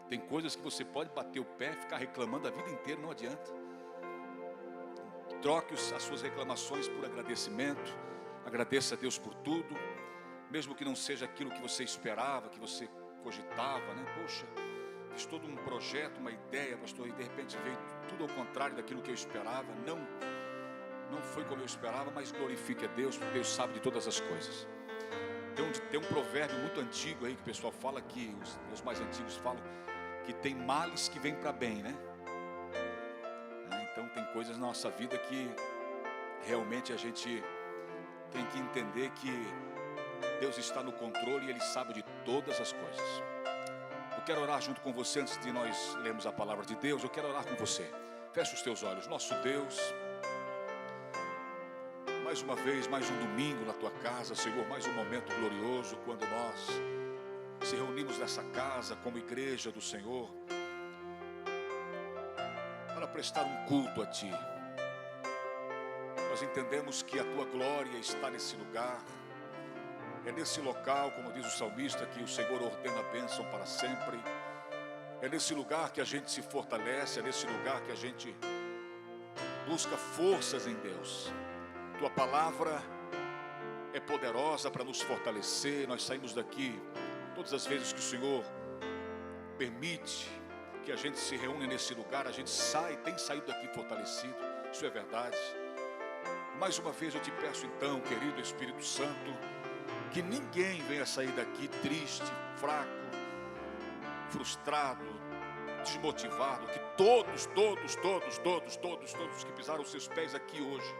Tem coisas que você pode bater o pé e ficar reclamando a vida inteira, não adianta. Troque as suas reclamações por agradecimento. Agradeça a Deus por tudo, mesmo que não seja aquilo que você esperava, que você cogitava, né? Poxa, fiz todo um projeto, uma ideia, pastor, e de repente veio tudo ao contrário daquilo que eu esperava. Não foi como eu esperava, mas glorifique a Deus, porque Deus sabe de todas as coisas. Tem um provérbio muito antigo aí que o pessoal fala, que os mais antigos falam, que tem males que vêm para bem, né? Então tem coisas na nossa vida que realmente a gente tem que entender que Deus está no controle e Ele sabe de todas as coisas. Eu quero orar junto com você antes de nós lermos a palavra de Deus. Eu quero orar com você. Feche os teus olhos. Nosso Deus, mais uma vez, mais um domingo na tua casa, Senhor, mais um momento glorioso quando nós se reunimos nessa casa como igreja do Senhor para prestar um culto a Ti. Nós entendemos que a Tua glória está nesse lugar. É nesse local, como diz o salmista, que o Senhor ordena a bênção para sempre. É nesse lugar que a gente se fortalece, é nesse lugar que a gente busca forças em Deus. Tua palavra é poderosa para nos fortalecer. Nós saímos daqui, todas as vezes que o Senhor permite que a gente se reúne nesse lugar, a gente tem saído daqui fortalecido. Isso é verdade. Mais uma vez eu te peço então, querido Espírito Santo, que ninguém venha sair daqui triste, fraco, frustrado, desmotivado. Que todos que pisaram os seus pés aqui hoje,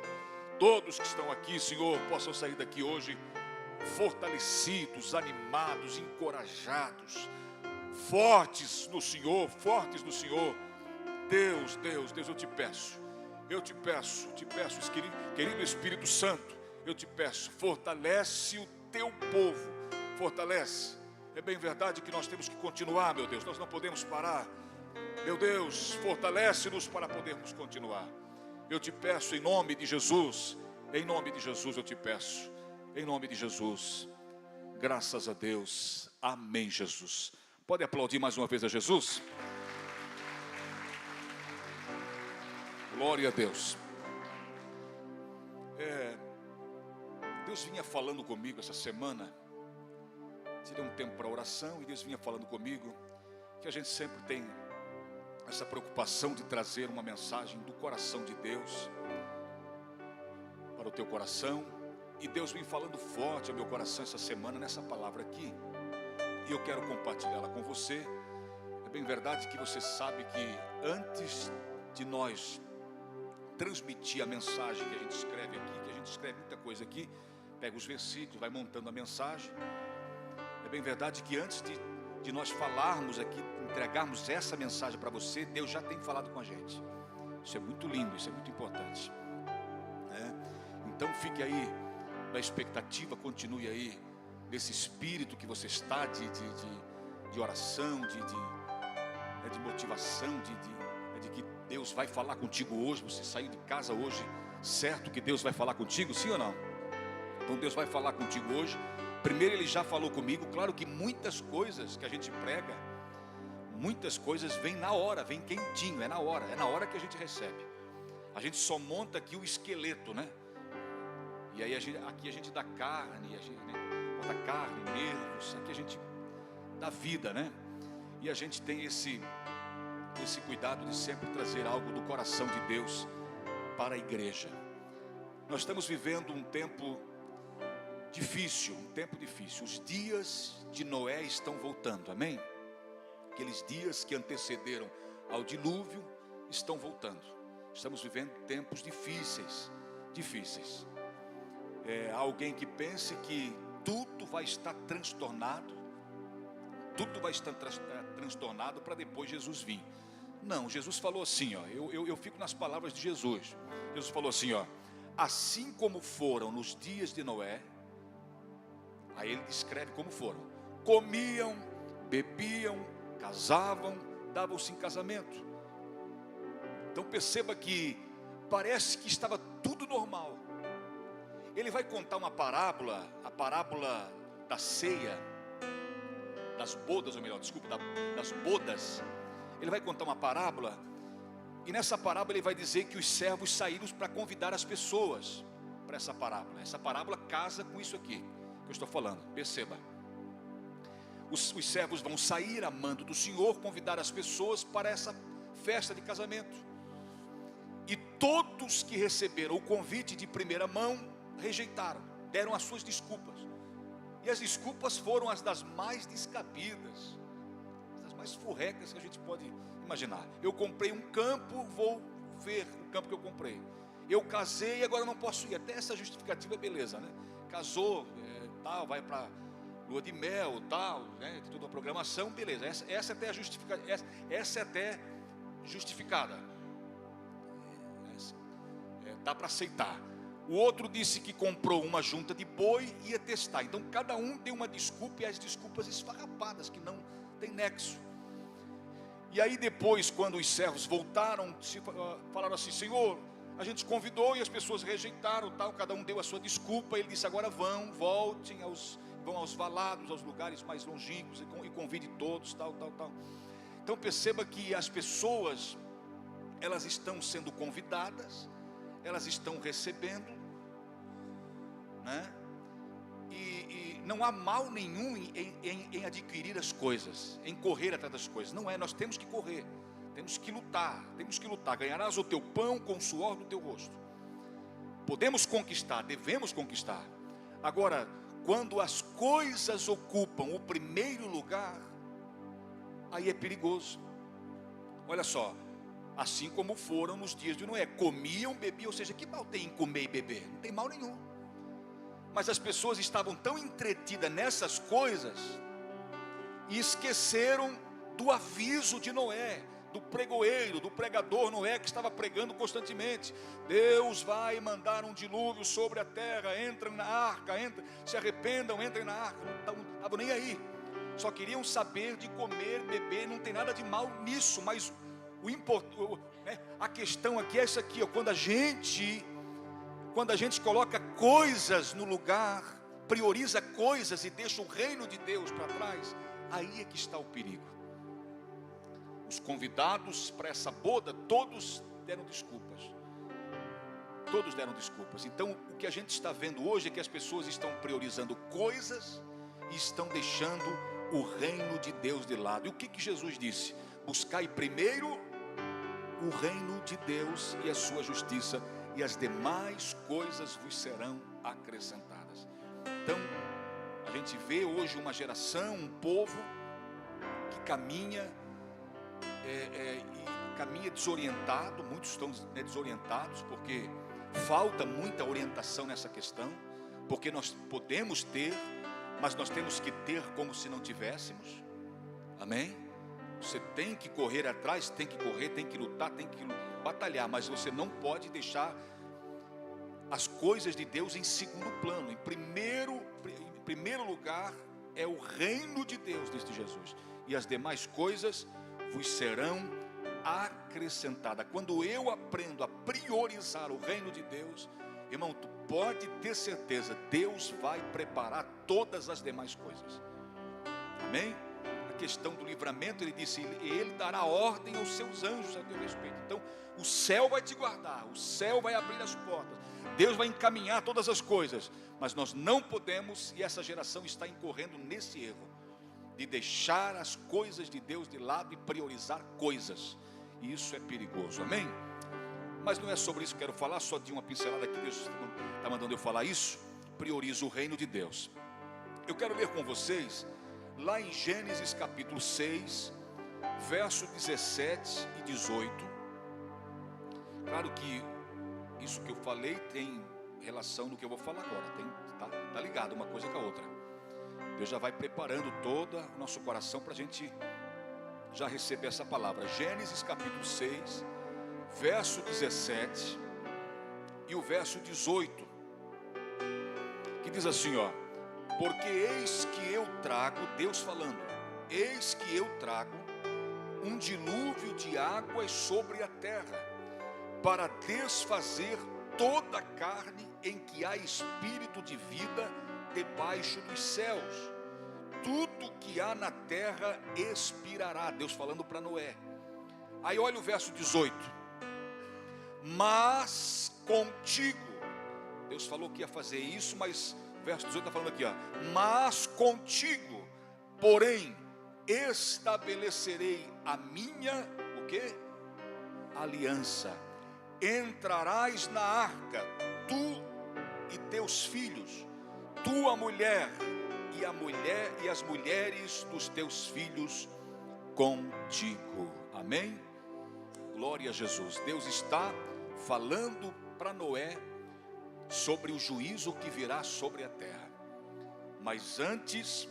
todos que estão aqui, Senhor, possam sair daqui hoje fortalecidos, animados, encorajados, fortes no Senhor. Deus, eu te peço, querido Espírito Santo, eu te peço, fortalece o teu povo, fortalece. É bem verdade que nós temos que continuar, meu Deus, nós não podemos parar. Meu Deus, fortalece-nos para podermos continuar. Eu te peço em nome de Jesus eu te peço, em nome de Jesus. Graças a Deus, amém, Jesus. Pode aplaudir mais uma vez a Jesus? Glória a Deus. Deus vinha falando comigo essa semana. Tirei um tempo para oração e Deus vinha falando comigo que a gente sempre tem essa preocupação de trazer uma mensagem do coração de Deus para o teu coração. E Deus vem falando forte ao meu coração essa semana nessa palavra aqui, e eu quero compartilhá-la com você. É bem verdade que você sabe que antes de nós transmitir a mensagem que a gente escreve aqui, que a gente escreve muita coisa aqui, pega os versículos, vai montando a mensagem. É bem verdade que antes de nós falarmos aqui, entregarmos essa mensagem para você, Deus já tem falado com a gente. Isso é muito lindo, isso é muito importante, Então fique aí na expectativa, continue aí nesse espírito que você está de oração, de motivação, de que Deus vai falar contigo hoje. Você saiu de casa hoje, certo que Deus vai falar contigo, sim ou não? Então Deus vai falar contigo hoje. Primeiro Ele já falou comigo. Claro que muitas coisas que a gente prega, muitas coisas vêm na hora, vem quentinho, é na hora que a gente recebe. A gente só monta aqui o esqueleto, né? E aí aqui a gente dá carne, a gente, bota carne, nervos, aqui a gente dá vida, né? E a gente tem esse cuidado de sempre trazer algo do coração de Deus para a igreja. Nós estamos vivendo um tempo difícil. Os dias de Noé estão voltando, amém? Aqueles dias que antecederam ao dilúvio estão voltando. Estamos vivendo tempos difíceis. Há alguém que pense que tudo vai estar transtornado, para depois Jesus vir. Não, Jesus falou assim, eu fico nas palavras de Jesus. Jesus falou assim, assim como foram nos dias de Noé. Aí ele descreve como foram: comiam, bebiam, casavam, davam-se em casamento. Então perceba que parece que estava tudo normal. Ele vai contar uma parábola, a parábola da ceia. das bodas, ou melhor, desculpa, das bodas, ele vai contar uma parábola. E nessa parábola ele vai dizer que os servos saíram para convidar as pessoas para essa parábola. Essa parábola casa com isso aqui que eu estou falando. Perceba, os servos vão sair a mando do Senhor, convidar as pessoas para essa festa de casamento. E todos que receberam o convite de primeira mão rejeitaram, deram as suas desculpas. E as desculpas foram as das mais descabidas, das mais furrecas que a gente pode imaginar. Eu comprei um campo, vou ver o campo que eu comprei. Eu casei e agora não posso ir. Até essa justificativa é beleza, né? Casou, tal, vai para lua de mel, tal, né? Tem toda a programação, beleza. Essa até é justificada. Essa é até justificada. Dá para aceitar. O outro disse que comprou uma junta de boi e ia testar. Então cada um tem uma desculpa, e as desculpas esfarrapadas que não tem nexo. E aí depois, quando os servos voltaram, falaram assim: Senhor, a gente convidou e as pessoas rejeitaram, tal. Cada um deu a sua desculpa. Ele disse: agora voltem vão aos valados, aos lugares mais longínquos e convide todos, tal. Então perceba que as pessoas, elas estão sendo convidadas, elas estão recebendo, né? E não há mal nenhum em adquirir as coisas, em correr atrás das coisas. Não é, nós temos que correr, temos que lutar. Ganharás o teu pão com o suor do teu rosto. Podemos conquistar, devemos conquistar. Agora, quando as coisas ocupam o primeiro lugar, aí é perigoso. Olha só, assim como foram nos dias de Noé, comiam, bebiam, ou seja, que mal tem em comer e beber? Não tem mal nenhum. Mas as pessoas estavam tão entretidas nessas coisas e esqueceram do aviso de Noé, do pregoeiro, do pregador Noé, que estava pregando constantemente: Deus vai mandar um dilúvio sobre a terra, entrem na arca, se arrependam, entrem na arca. Não estavam nem aí, só queriam saber de comer, beber. Não tem nada de mal nisso, mas a questão aqui é essa aqui, quando a gente coloca coisas no lugar, prioriza coisas e deixa o reino de Deus para trás, aí é que está o perigo. Os convidados para essa boda, todos deram desculpas. Então o que a gente está vendo hoje é que as pessoas estão priorizando coisas e estão deixando o reino de Deus de lado. E o que Jesus disse? Buscai primeiro o reino de Deus e a sua justiça, e as demais coisas vos serão acrescentadas. Então a gente vê hoje uma geração, um povo que caminha desorientado. Muitos estão desorientados porque falta muita orientação nessa questão. Porque nós podemos ter, mas nós temos que ter como se não tivéssemos. Amém? Você tem que correr atrás, tem que correr, tem que lutar, tem que batalhar, mas você não pode deixar as coisas de Deus em segundo plano. Em primeiro lugar é o reino de Deus, disse Jesus, e as demais coisas vos serão acrescentadas. Quando eu aprendo a priorizar o reino de Deus, irmão, tu pode ter certeza, Deus vai preparar todas as demais coisas. Amém? A questão do livramento, ele disse: ele dará ordem aos seus anjos a teu respeito. Então o céu vai te guardar, o céu vai abrir as portas, Deus vai encaminhar todas as coisas. Mas nós não podemos, e essa geração está incorrendo nesse erro, de deixar as coisas de Deus de lado e priorizar coisas. E isso é perigoso, amém? Mas não é sobre isso que eu quero falar, só de uma pincelada que Deus está mandando eu falar isso. Prioriza o reino de Deus. Eu quero ler com vocês lá em Gênesis capítulo 6, verso 17 e 18. Claro que isso que eu falei tem relação no que eu vou falar agora, tá ligado uma coisa com a outra. Deus já vai preparando todo o nosso coração para a gente já receber essa palavra. Gênesis capítulo 6, verso 17 e o verso 18, que diz assim, porque eis que eu trago, Deus falando, eis que eu trago um dilúvio de águas sobre a terra, para desfazer toda a carne em que há espírito de vida debaixo dos céus. tudo que há na terra expirará. Deus falando para Noé. Aí olha o verso 18. Mas contigo, Deus falou que ia fazer isso, mas o verso 18 está falando aqui, ó. Mas contigo, porém, estabelecerei a minha, o quê? Aliança. Entrarás na arca, tu e teus filhos, tua mulher e as mulheres dos teus filhos contigo. Amém? Glória a Jesus. Deus está falando para Noé sobre o juízo que virá sobre a terra. Mas antes,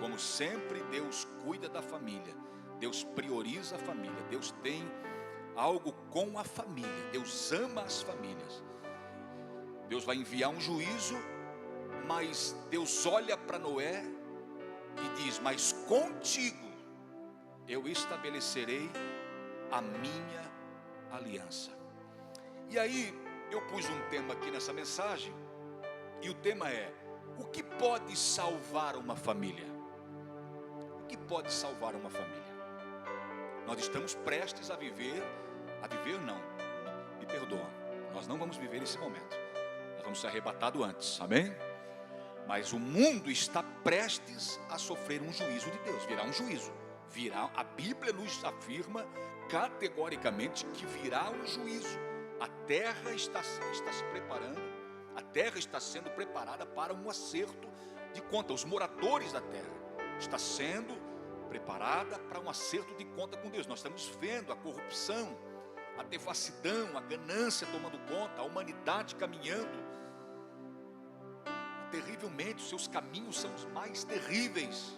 como sempre, Deus cuida da família. Deus prioriza a família. Deus tem algo com a família. Deus ama as famílias. Deus vai enviar um juízo, mas Deus olha para Noé e diz: mas contigo eu estabelecerei a minha aliança. E aí eu pus um tema aqui nessa mensagem, e o tema é: o que pode salvar uma família? O que pode salvar uma família? Nós estamos prestes a viver não, me perdoa, nós não vamos viver esse momento, nós vamos ser arrebatados antes, amém? Mas o mundo está prestes a sofrer um juízo de Deus. Virá um juízo, a Bíblia nos afirma categoricamente que virá um juízo. A terra está se preparando, a terra está sendo preparada para um acerto de conta. Os moradores da terra estão sendo preparada para um acerto de conta com Deus. Nós estamos vendo a corrupção, a devassidão, a ganância tomando conta, a humanidade caminhando terrivelmente. Os seus caminhos são os mais terríveis.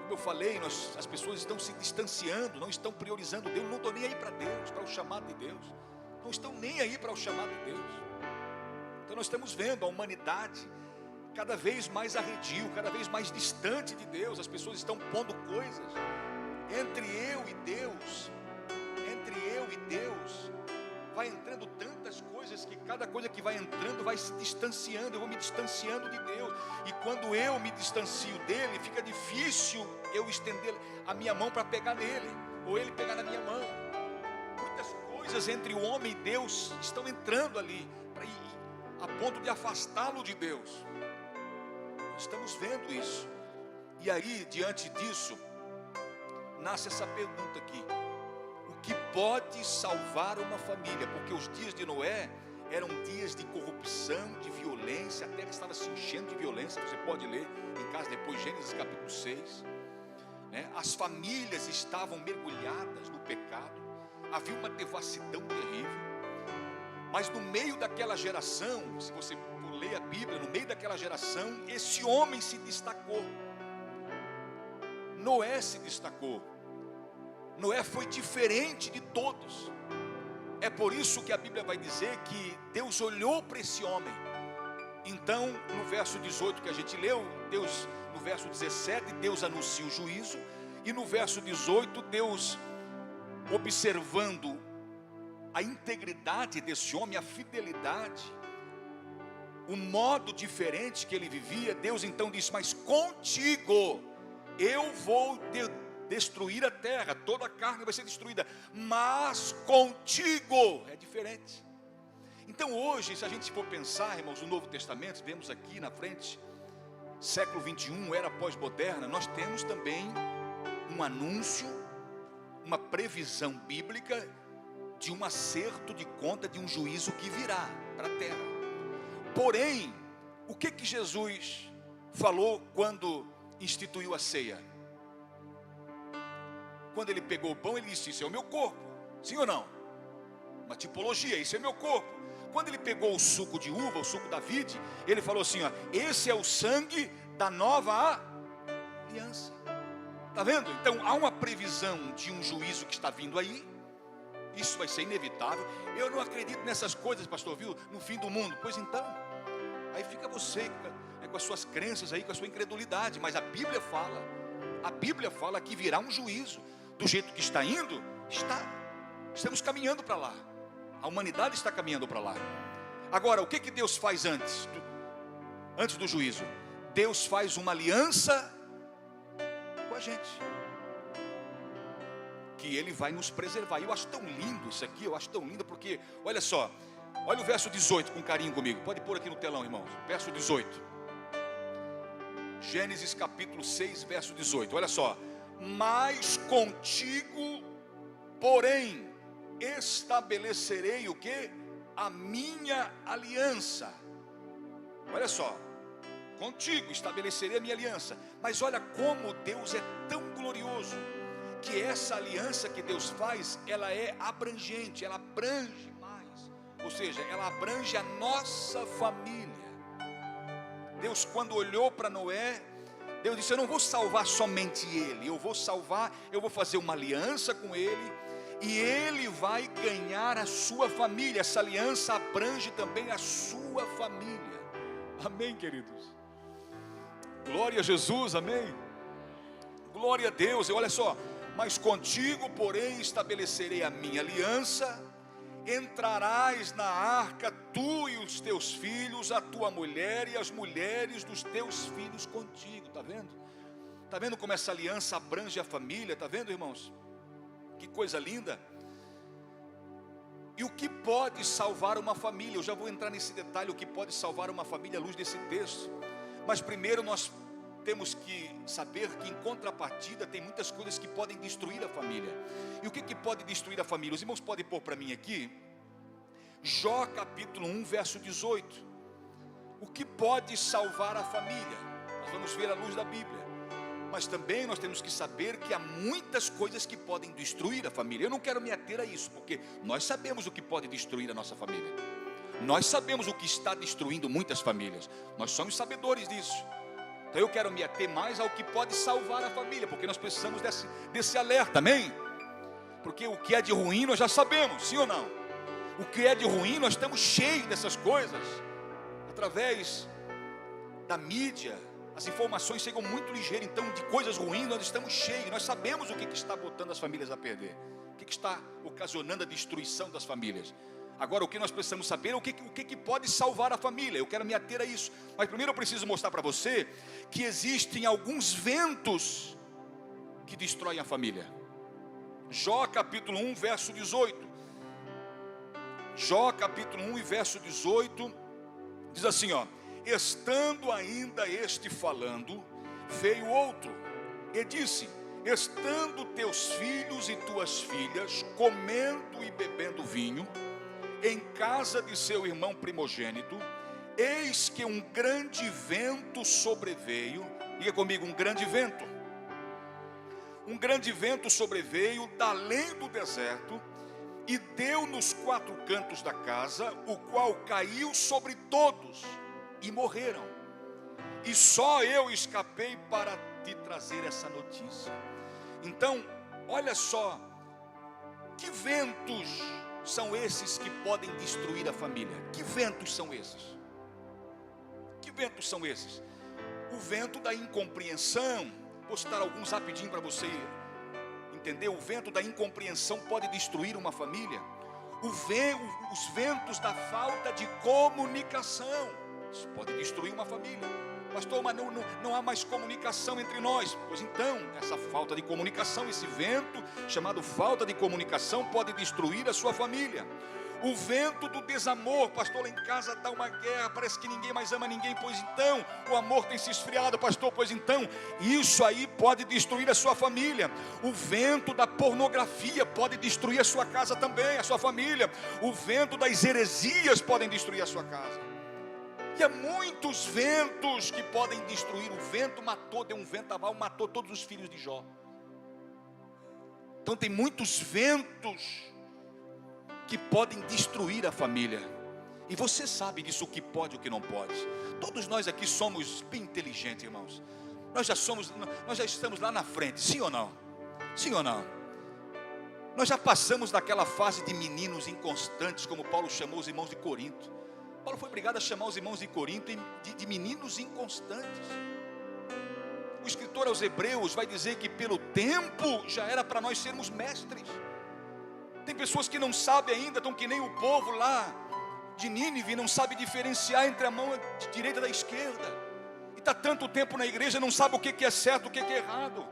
Como eu falei, as pessoas estão se distanciando, não estão priorizando Deus, não estão nem aí para Deus, para o chamado de Deus, não estão nem aí para o chamado de Deus. Então nós estamos vendo a humanidade cada vez mais arredio, cada vez mais distante de Deus. As pessoas estão pondo coisas entre eu e Deus, vai entrando tantas coisas que cada coisa que vai entrando vai se distanciando. Eu vou me distanciando de Deus, e quando eu me distancio dele, fica difícil eu estender a minha mão para pegar nele, ou ele pegar na minha mão. Muitas coisas entre o homem e Deus estão entrando ali, a ponto de afastá-lo de Deus. Nós estamos vendo isso. E aí, diante disso, nasce essa pergunta aqui: o que pode salvar uma família? Porque os dias de Noé eram dias de corrupção, de violência. A terra estava se enchendo de violência. Você pode ler em casa depois, Gênesis capítulo 6, né? As famílias estavam mergulhadas no pecado, havia uma devassidão terrível. Mas no meio daquela geração, se você ler a Bíblia, no meio daquela geração, esse homem se destacou. Noé se destacou. Noé foi diferente de todos. É por isso que a Bíblia vai dizer que Deus olhou para esse homem. Então, no verso 18 que a gente leu, no verso 17, Deus anuncia o juízo. E no verso 18, Deus, observando a integridade desse homem, a fidelidade, o modo diferente que ele vivia, Deus então disse: mas contigo eu vou destruir a terra, toda a carne vai ser destruída, mas contigo é diferente. Então hoje, se a gente for pensar, irmãos, no Novo Testamento, vemos aqui na frente, século 21, era pós-moderna, nós temos também um anúncio, uma previsão bíblica de um acerto de conta, de um juízo que virá para a terra. Porém, o que Jesus falou quando instituiu a ceia? Quando ele pegou o pão, ele disse: isso é o meu corpo. Sim ou não? Uma tipologia, isso é meu corpo. Quando ele pegou o suco de uva, o suco da vide, ele falou assim: ó, esse é o sangue da nova aliança. Está vendo? Então há uma previsão de um juízo que está vindo aí. Isso vai ser inevitável. Eu não acredito nessas coisas, pastor, viu? No fim do mundo. Pois então, aí fica você com as suas crenças aí, com a sua incredulidade. Mas a Bíblia fala que virá um juízo. Do jeito que está indo, estamos caminhando para lá. A humanidade está caminhando para lá. Agora, o que Deus faz antes do juízo? Deus faz uma aliança com a gente, que Ele vai nos preservar. Eu acho tão lindo isso aqui, eu acho tão lindo, porque, olha só, olha o verso 18 com carinho comigo, pode pôr aqui no telão, irmãos, verso 18, Gênesis capítulo 6, verso 18, olha só: mas contigo, porém, estabelecerei o que? A minha aliança. Olha só, contigo estabelecerei a minha aliança. Mas olha como Deus é tão glorioso, que essa aliança que Deus faz, ela é abrangente, ela abrange mais, ou seja, ela abrange a nossa família. Deus, quando olhou para Noé, Deus disse: eu não vou salvar somente ele, eu vou fazer uma aliança com ele, e ele vai ganhar a sua família. Essa aliança abrange também a sua família. Amém, queridos? Glória a Jesus, amém? Glória a Deus. E olha só: mas contigo, porém, estabelecerei a minha aliança. Entrarás na arca, tu e os teus filhos, a tua mulher e as mulheres dos teus filhos contigo. Está vendo? Está vendo como essa aliança abrange a família? Está vendo, irmãos? Que coisa linda. E o que pode salvar uma família? Eu já vou entrar nesse detalhe, o que pode salvar uma família à luz desse texto. Mas primeiro nós temos que saber que em contrapartida tem muitas coisas que podem destruir a família. E o que pode destruir a família? Os irmãos podem pôr para mim aqui Jó capítulo 1 verso 18. O que pode salvar a família? Nós vamos ver à luz da Bíblia. Mas também nós temos que saber que há muitas coisas que podem destruir a família. Eu não quero me ater a isso, porque nós sabemos o que pode destruir a nossa família. Nós sabemos o que está destruindo muitas famílias. Nós somos sabedores disso. Então eu quero me ater mais ao que pode salvar a família, porque nós precisamos desse alerta, amém? Porque o que é de ruim nós já sabemos, sim ou não? O que é de ruim nós estamos cheios dessas coisas. Através da mídia, as informações chegam muito ligeiras. Então de coisas ruins nós estamos cheios. Nós sabemos o que está botando as famílias a perder, o que está ocasionando a destruição das famílias. Agora o que nós precisamos saber é o que pode salvar a família. Eu quero me ater a isso. Mas primeiro eu preciso mostrar para você que existem alguns ventos que destroem a família. Jó capítulo 1 verso 18. Jó capítulo 1 e verso 18 diz assim, ó: estando ainda este falando, veio outro e disse: estando teus filhos e tuas filhas comendo e bebendo vinho em casa de seu irmão primogênito, eis que um grande vento sobreveio. Diga comigo: um grande vento. Um grande vento sobreveio da além do deserto e deu nos quatro cantos da casa, o qual caiu sobre todos e morreram. E só eu escapei para te trazer essa notícia. Então, olha só, que ventos são esses que podem destruir a família? Que ventos são esses? Que ventos são esses? O vento da incompreensão. Vou citar alguns rapidinho para você entender. O vento da incompreensão pode destruir uma família. Os ventos da falta de comunicação, isso pode destruir uma família. Pastor, mas não há mais comunicação entre nós. Pois então, essa falta de comunicação, esse vento chamado falta de comunicação pode destruir a sua família. O vento do desamor. Pastor, lá em casa está uma guerra, parece que ninguém mais ama ninguém. Pois então, o amor tem se esfriado. Pastor, pois então, isso aí pode destruir a sua família. O vento da pornografia pode destruir a sua casa também, a sua família. O vento das heresias podem destruir a sua casa. E há muitos ventos que podem destruir. O vento matou, deu um ventaval, matou todos os filhos de Jó. Então tem muitos ventos que podem destruir a família. E você sabe disso, o que pode e o que não pode. Todos nós aqui somos bem inteligentes, irmãos. Nós já estamos lá na frente, sim ou não? Sim ou não? Nós já passamos daquela fase de meninos inconstantes, como Paulo chamou os irmãos de Corinto. Paulo foi obrigado a chamar os irmãos de Corinto de meninos inconstantes. O escritor aos Hebreus vai dizer que pelo tempo já era para nós sermos mestres. Tem pessoas que não sabem ainda, estão que nem o povo lá de Nínive, não sabe diferenciar entre a mão direita da esquerda. E está tanto tempo na igreja, não sabe o que é certo, o que é errado.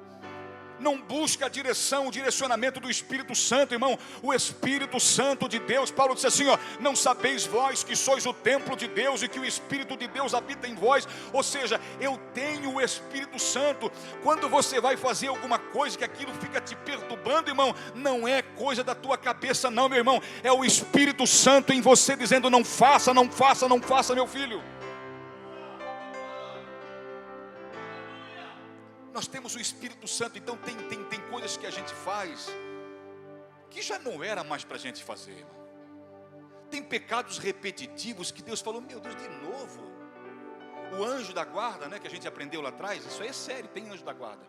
Não busca a direção, o direcionamento do Espírito Santo, irmão. O Espírito Santo de Deus, Paulo disse assim, ó: não sabeis vós que sois o templo de Deus e que o Espírito de Deus habita em vós? Ou seja, eu tenho o Espírito Santo. Quando você vai fazer alguma coisa que aquilo fica te perturbando, irmão, não é coisa da tua cabeça não, meu irmão. É o Espírito Santo em você dizendo: não faça, não faça, não faça, meu filho. Nós temos o Espírito Santo, então tem coisas que a gente faz que já não era mais para a gente fazer, irmão. Tem pecados repetitivos que Deus falou: meu Deus, de novo. O anjo da guarda, né, que a gente aprendeu lá atrás, isso aí é sério, tem anjo da guarda.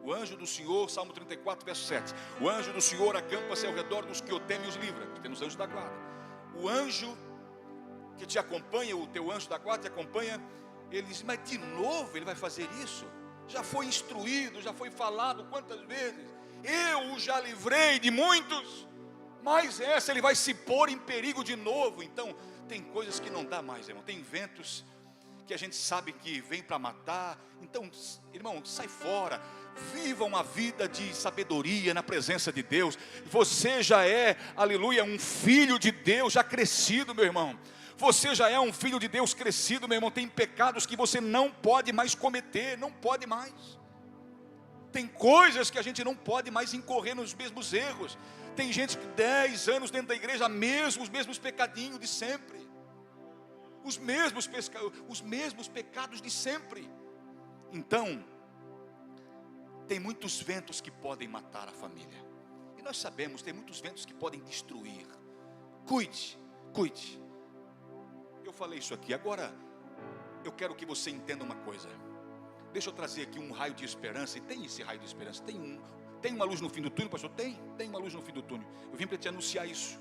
O anjo do Senhor, Salmo 34, verso 7. O anjo do Senhor acampa-se ao redor dos que o temem e os livra. Temos anjos da guarda. O anjo que te acompanha, o teu anjo da guarda te acompanha, ele diz: mas de novo ele vai fazer isso? Já foi instruído, já foi falado quantas vezes? Eu o já livrei de muitos, mas essa ele vai se pôr em perigo de novo. Então tem coisas que não dá mais, irmão. Tem ventos que a gente sabe que vem para matar. Então, irmão, sai fora. Viva uma vida de sabedoria na presença de Deus. Você já é, aleluia, um filho de Deus já crescido, meu irmão. Você já é um filho de Deus crescido, meu irmão. Tem pecados que você não pode mais cometer, não pode mais. Tem coisas que a gente não pode mais incorrer nos mesmos erros. Tem gente que 10 anos dentro da igreja, os mesmos pecadinhos de sempre. Os mesmos pecados de sempre. Então, tem muitos ventos que podem matar a família. E nós sabemos, tem muitos ventos que podem destruir. Cuide. Eu falei isso aqui, agora eu quero que você entenda uma coisa. Deixa eu trazer aqui um raio de esperança. E tem esse raio de esperança, tem uma luz no fim do túnel, pastor? Tem uma luz no fim do túnel. Eu vim para te anunciar isso.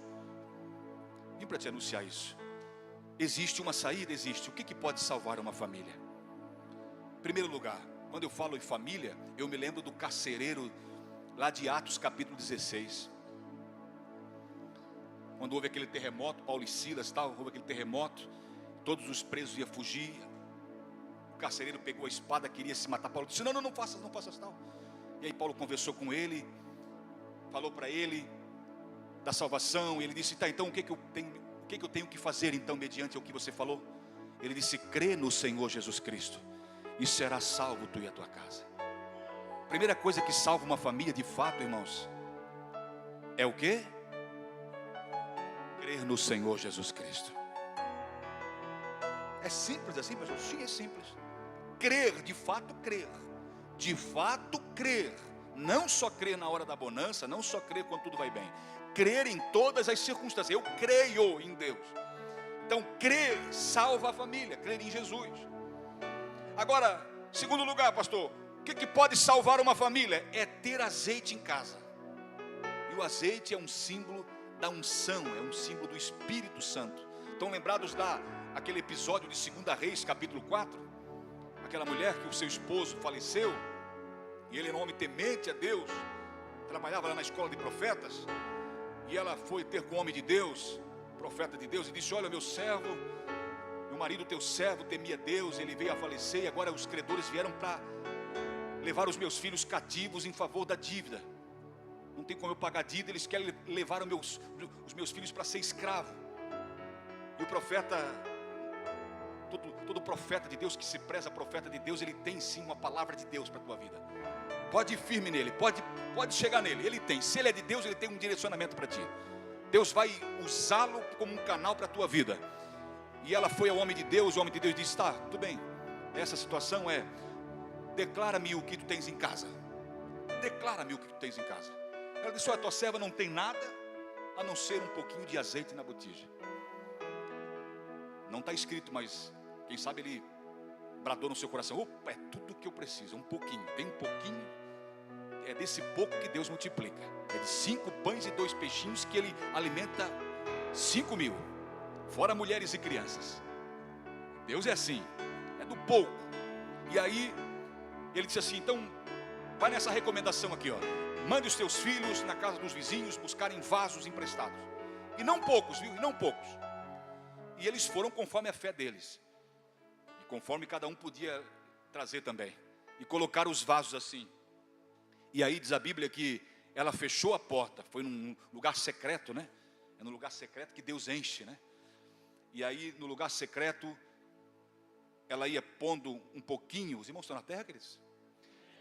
Existe uma saída, existe. O que pode salvar uma família? Em primeiro lugar, quando eu falo em família, eu me lembro do carcereiro lá de Atos capítulo 16. Quando houve aquele terremoto, Paulo e Silas, houve aquele terremoto, todos os presos iam fugir. O carcereiro pegou a espada, queria se matar. Paulo disse: não faças tal. E aí Paulo conversou com ele, falou para ele da salvação. E ele disse: tá, então o que eu tenho que fazer então mediante o que você falou? Ele disse: crê no Senhor Jesus Cristo e será salvo tu e a tua casa. Primeira coisa que salva uma família de fato, irmãos, é o quê? Crer no Senhor Jesus Cristo. É simples assim, pastor? Sim, é simples. Crer, de fato crer. De fato crer. Não só crer na hora da bonança, não só crer quando tudo vai bem. Crer em todas as circunstâncias. Eu creio em Deus. Então crer salva a família, crer em Jesus. Agora, segundo lugar, pastor, o que pode salvar uma família? É ter azeite em casa. E o azeite é um símbolo da unção, é um símbolo do Espírito Santo. Estão lembrados daquele episódio de 2 Reis, capítulo 4? Aquela mulher que o seu esposo faleceu, e ele era um homem temente a Deus, trabalhava lá na escola de profetas, e ela foi ter com o homem de Deus, profeta de Deus, e disse: olha, meu marido teu servo temia Deus, ele veio a falecer, e agora os credores vieram para levar os meus filhos cativos em favor da dívida. Não tem como eu pagar a dívida, eles querem levar os meus filhos para ser escravo. E o profeta, todo profeta de Deus que se preza profeta de Deus, ele tem sim uma palavra de Deus para a tua vida. Pode ir firme nele, pode chegar nele, ele tem. Se ele é de Deus, ele tem um direcionamento para ti. Deus vai usá-lo como um canal para a tua vida. E ela foi ao homem de Deus, o homem de Deus disse: tá, tudo bem, essa situação é, declara-me o que tu tens em casa. Declara-me o que tu tens em casa. Ela disse: olha, tua serva não tem nada a não ser um pouquinho de azeite na botija. Não está escrito, mas quem sabe ele bradou no seu coração: opa, é tudo o que eu preciso, um pouquinho. Tem um pouquinho, é desse pouco que Deus multiplica. É de 5 pães e 2 peixinhos que ele alimenta 5.000, fora mulheres e crianças. Deus é assim, é do pouco. E aí ele disse assim: então vai nessa recomendação aqui, ó. Mande os teus filhos na casa dos vizinhos buscarem vasos emprestados. E não poucos, viu? E não poucos. E eles foram conforme a fé deles. conforme cada um podia trazer também. E colocaram os vasos assim. E aí diz a Bíblia que ela fechou a porta. Foi num lugar secreto, né? É no lugar secreto que Deus enche, né? E aí no lugar secreto, ela ia pondo um pouquinho. Os irmãos estão na terra, queridos?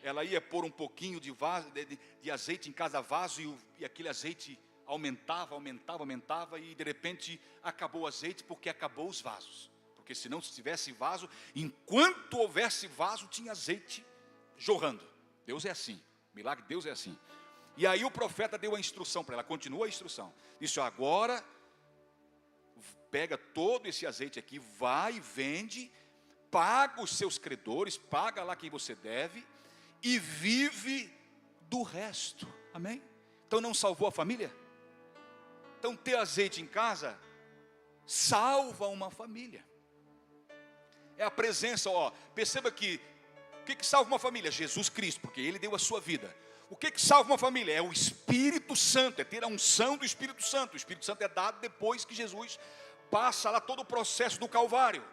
Ela ia pôr um pouquinho de azeite em cada vaso. E aquele azeite aumentava, e de repente acabou o azeite, porque acabou os vasos. Porque senão, se tivesse vaso, enquanto houvesse vaso, tinha azeite jorrando. Deus é assim, milagre de Deus é assim. E aí o profeta deu a instrução para ela, continua a instrução. Disse: agora pega todo esse azeite aqui, vai, vende, paga os seus credores, paga lá quem você deve, e vive do resto. Amém? Então não salvou a família? Então ter azeite em casa salva uma família. É a presença, perceba que o que salva uma família? Jesus Cristo, porque Ele deu a sua vida. O que salva uma família? É o Espírito Santo, é ter a unção do Espírito Santo. O Espírito Santo é dado depois que Jesus passa lá todo o processo do Calvário.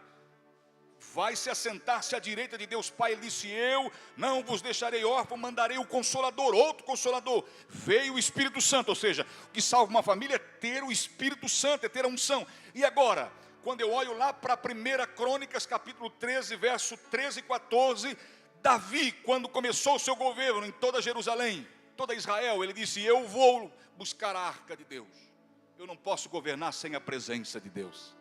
Vai se assentar-se à direita de Deus Pai. Ele disse: eu não vos deixarei órfão, mandarei o Consolador, outro Consolador. Veio o Espírito Santo, ou seja, o que salva uma família é ter o Espírito Santo, é ter a unção. E agora, quando eu olho lá para 1 Crônicas, capítulo 13, verso 13 e 14, Davi, quando começou o seu governo em toda Jerusalém, toda Israel, ele disse: eu vou buscar a arca de Deus. Eu não posso governar sem a presença de Deus.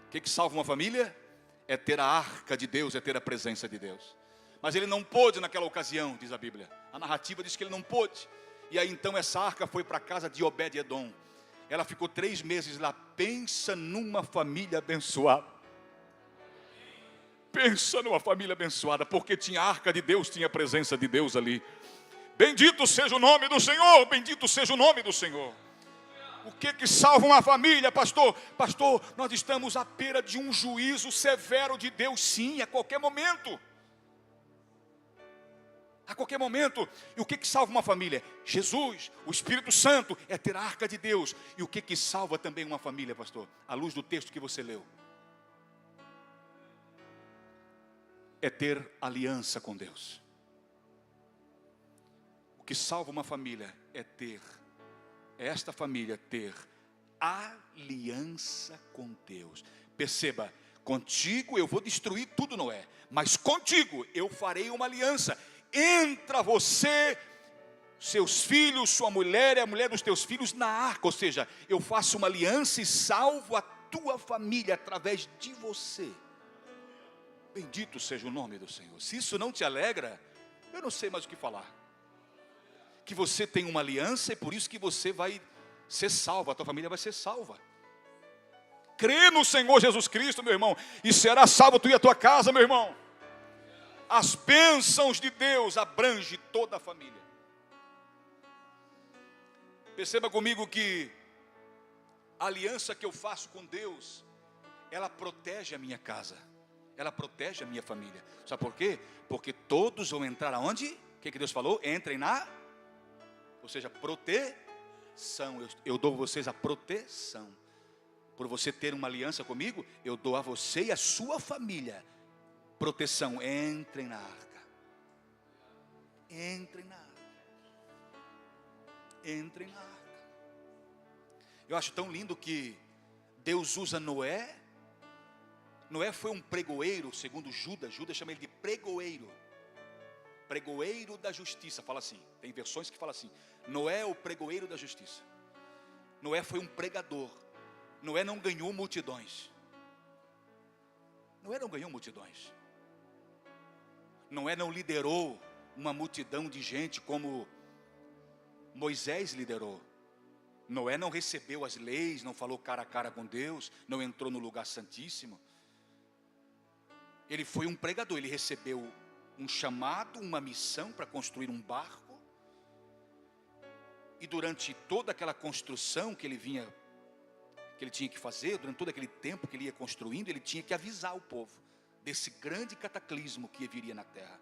O que salva uma família? É ter a arca de Deus, é ter a presença de Deus. Mas ele não pôde naquela ocasião, diz a Bíblia. A narrativa diz que ele não pôde. E aí então essa arca foi para a casa de Obed-edom. Ela ficou 3 meses lá. Pensa numa família abençoada. Pensa numa família abençoada, porque tinha a arca de Deus, tinha a presença de Deus ali. Bendito seja o nome do Senhor, bendito seja o nome do Senhor. O que salva uma família, pastor? Pastor, nós estamos à beira de um juízo severo de Deus, sim, a qualquer momento. A qualquer momento. E o que salva uma família? Jesus, o Espírito Santo, é ter a arca de Deus. E o que salva também uma família, pastor? À luz do texto que você leu. É ter aliança com Deus. O que salva uma família é ter esta família ter aliança com Deus. Perceba, contigo eu vou destruir tudo, Noé, mas contigo eu farei uma aliança. Entra você, seus filhos, sua mulher e a mulher dos teus filhos na arca. Ou seja, eu faço uma aliança e salvo a tua família através de você. Bendito seja o nome do Senhor. Se isso não te alegra, eu não sei mais o que falar. Que você tem uma aliança e por isso que você vai ser salvo, a tua família vai ser salva. Crê no Senhor Jesus Cristo, meu irmão, e será salvo tu e a tua casa, meu irmão. As bênçãos de Deus abrangem toda a família. Perceba comigo que a aliança que eu faço com Deus, ela protege a minha casa, ela protege a minha família. Sabe por quê? Porque todos vão entrar aonde? O que Deus falou? Entrem na... Ou seja, proteção. Eu dou a vocês a proteção. Por você ter uma aliança comigo, eu dou a você e a sua família proteção. Entrem na arca. Entrem na arca. Entrem na arca. Eu acho tão lindo que Deus usa Noé. Noé foi um pregoeiro, segundo Judas. Judas chama ele de pregoeiro. Pregoeiro da justiça, fala assim. Tem versões que falam assim: Noé é o pregoeiro da justiça. Noé foi um pregador. Noé não ganhou multidões. Noé não ganhou multidões. Noé não liderou uma multidão de gente como Moisés liderou. Noé não recebeu as leis, não falou cara a cara com Deus, não entrou no lugar santíssimo. Ele foi um pregador, ele recebeu um chamado, uma missão para construir um barco. E durante toda aquela construção que ele tinha que fazer, durante todo aquele tempo que ele ia construindo, ele tinha que avisar o povo desse grande cataclismo que viria na terra.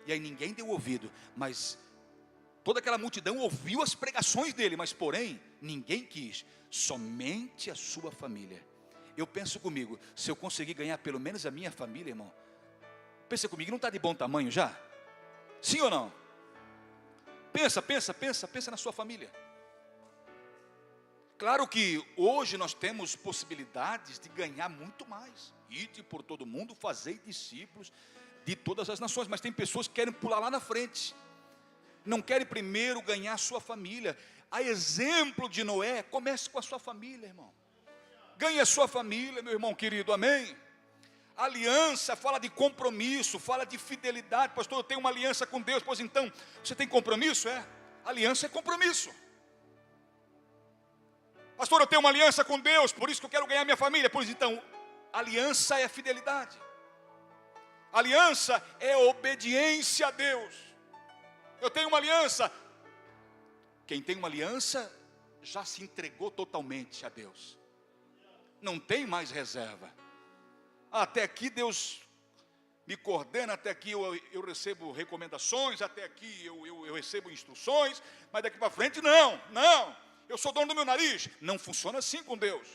E aí ninguém deu ouvido, mas toda aquela multidão ouviu as pregações dele, mas porém, ninguém quis, somente a sua família. Eu penso comigo, se eu conseguir ganhar pelo menos a minha família, irmão, pensa comigo, não está de bom tamanho já? Sim ou não? Pensa na sua família. Claro que hoje nós temos possibilidades de ganhar muito mais. Ide por todo mundo, fazei discípulos de todas as nações. Mas tem pessoas que querem pular lá na frente. Não querem primeiro ganhar a sua família. A exemplo de Noé, comece com a sua família, irmão. Ganhe a sua família, meu irmão querido, amém? Aliança fala de compromisso, fala de fidelidade. Pastor, eu tenho uma aliança com Deus. Pois então, você tem compromisso? Aliança é compromisso. Pastor, eu tenho uma aliança com Deus, por isso que eu quero ganhar minha família. Pois então, aliança é fidelidade. Aliança é obediência a Deus. Eu tenho uma aliança. Quem tem uma aliança já se entregou totalmente a Deus. Não tem mais reserva. Até aqui Deus me coordena, até aqui eu recebo recomendações, até aqui eu recebo instruções, mas daqui para frente não, eu sou dono do meu nariz. Não funciona assim com Deus.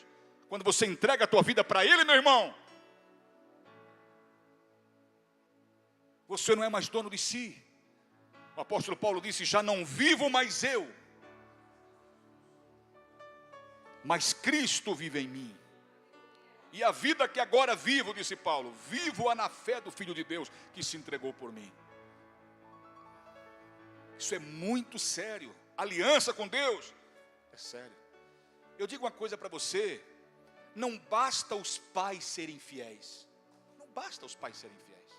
Quando você entrega a tua vida para Ele, meu irmão, você não é mais dono de si. O apóstolo Paulo disse, já não vivo mais eu, mas Cristo vive em mim. E a vida que agora vivo, disse Paulo, vivo-a na fé do Filho de Deus, que se entregou por mim. Isso é muito sério. Aliança com Deus é sério. Eu digo uma coisa para você, não basta os pais serem fiéis. Não basta os pais serem fiéis.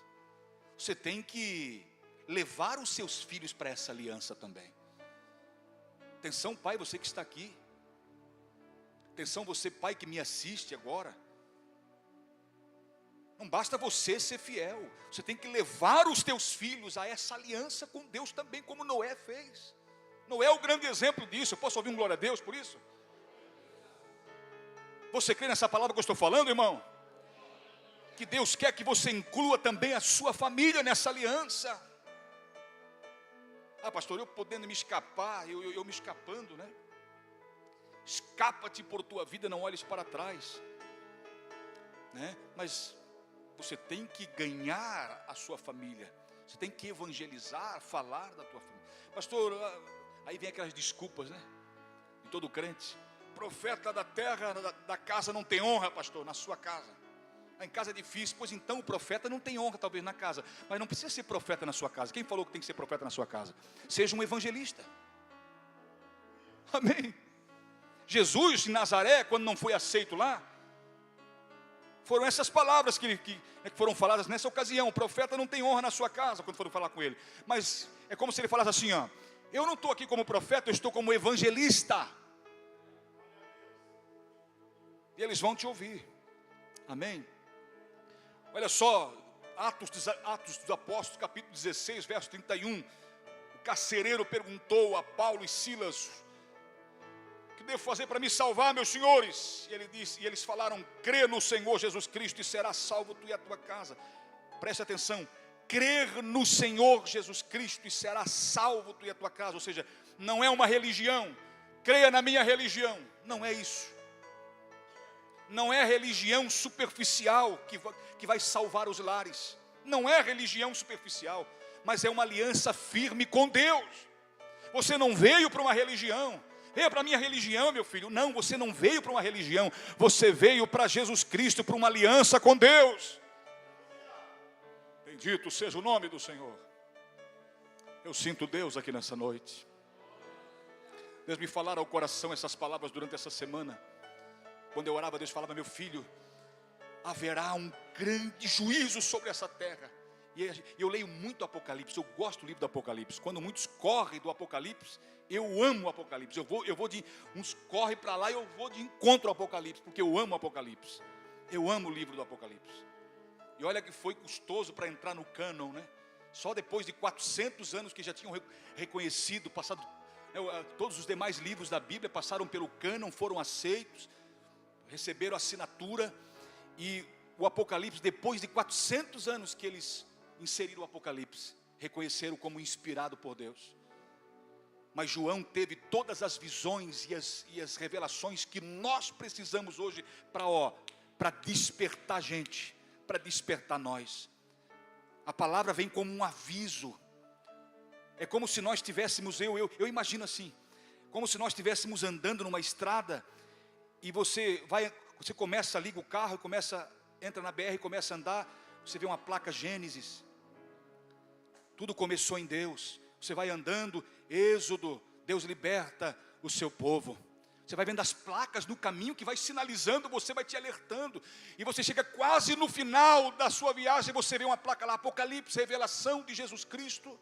Você tem que levar os seus filhos para essa aliança também. Atenção, pai, você que está aqui. Atenção, você, pai, que me assiste agora. Não basta você ser fiel, você tem que levar os teus filhos a essa aliança com Deus também, como Noé fez. Noé é o grande exemplo disso. Eu posso ouvir um glória a Deus por isso? Você crê nessa palavra que eu estou falando, irmão? Que Deus quer que você inclua também a sua família nessa aliança. Ah, pastor, eu podendo me escapar, eu me escapando, né? Escapa-te por tua vida, não olhes para trás, né? Mas você tem que ganhar a sua família. Você tem que evangelizar, falar da tua família. Pastor, aí vem aquelas desculpas, né? De todo crente. Profeta da terra, da casa não tem honra, pastor, na sua casa. Em casa é difícil. Pois então o profeta não tem honra talvez na casa. Mas não precisa ser profeta na sua casa. Quem falou que tem que ser profeta na sua casa? Seja um evangelista. Amém. Jesus de Nazaré, quando não foi aceito lá, foram essas palavras que foram faladas nessa ocasião. O profeta não tem honra na sua casa, quando foram falar com ele. Mas é como se ele falasse assim, ó, eu não estou aqui como profeta, eu estou como evangelista. E eles vão te ouvir. Amém? Olha só, Atos dos Apóstolos, capítulo 16, verso 31. O carcereiro perguntou a Paulo e Silas, o que devo fazer para me salvar, meus senhores? E eles falaram, crê no Senhor Jesus Cristo e serás salvo tu e a tua casa. Preste atenção, crer no Senhor Jesus Cristo e serás salvo tu e a tua casa. Ou seja, não é uma religião, creia na minha religião. Não é isso. Não é religião superficial que vai salvar os lares. Não é religião superficial, mas é uma aliança firme com Deus. Você não veio para uma religião. Veio para a minha religião, meu filho. Não, você não veio para uma religião. Você veio para Jesus Cristo, para uma aliança com Deus. Bendito seja o nome do Senhor. Eu sinto Deus aqui nessa noite. Deus me falara ao coração essas palavras durante essa semana. Quando eu orava, Deus falava, meu filho, haverá um grande juízo sobre essa terra. E eu leio muito Apocalipse, eu gosto do livro do Apocalipse. Quando muitos correm do Apocalipse, eu amo o Apocalipse. Eu vou de, uns correm para lá e eu vou de encontro ao Apocalipse, porque eu amo o Apocalipse. Eu amo o livro do Apocalipse. E olha que foi custoso para entrar no cânon, né? Só depois de 400 anos que já tinham reconhecido, passado, todos os demais livros da Bíblia passaram pelo cânon, foram aceitos, receberam assinatura. E o Apocalipse, depois de 400 anos que eles inseriram o Apocalipse, reconheceram como inspirado por Deus. Mas João teve todas as visões e as revelações que nós precisamos hoje para para despertar a gente, para despertar nós. A palavra vem como um aviso. É como se nós tivéssemos, eu imagino assim, como se nós estivéssemos andando numa estrada, e você começa, liga o carro, entra na BR e começa a andar, você vê uma placa Gênesis. Tudo começou em Deus. Você vai andando, Êxodo, Deus liberta o seu povo. Você vai vendo as placas no caminho que vai sinalizando, você vai te alertando. E você chega quase no final da sua viagem, você vê uma placa lá, Apocalipse, revelação de Jesus Cristo,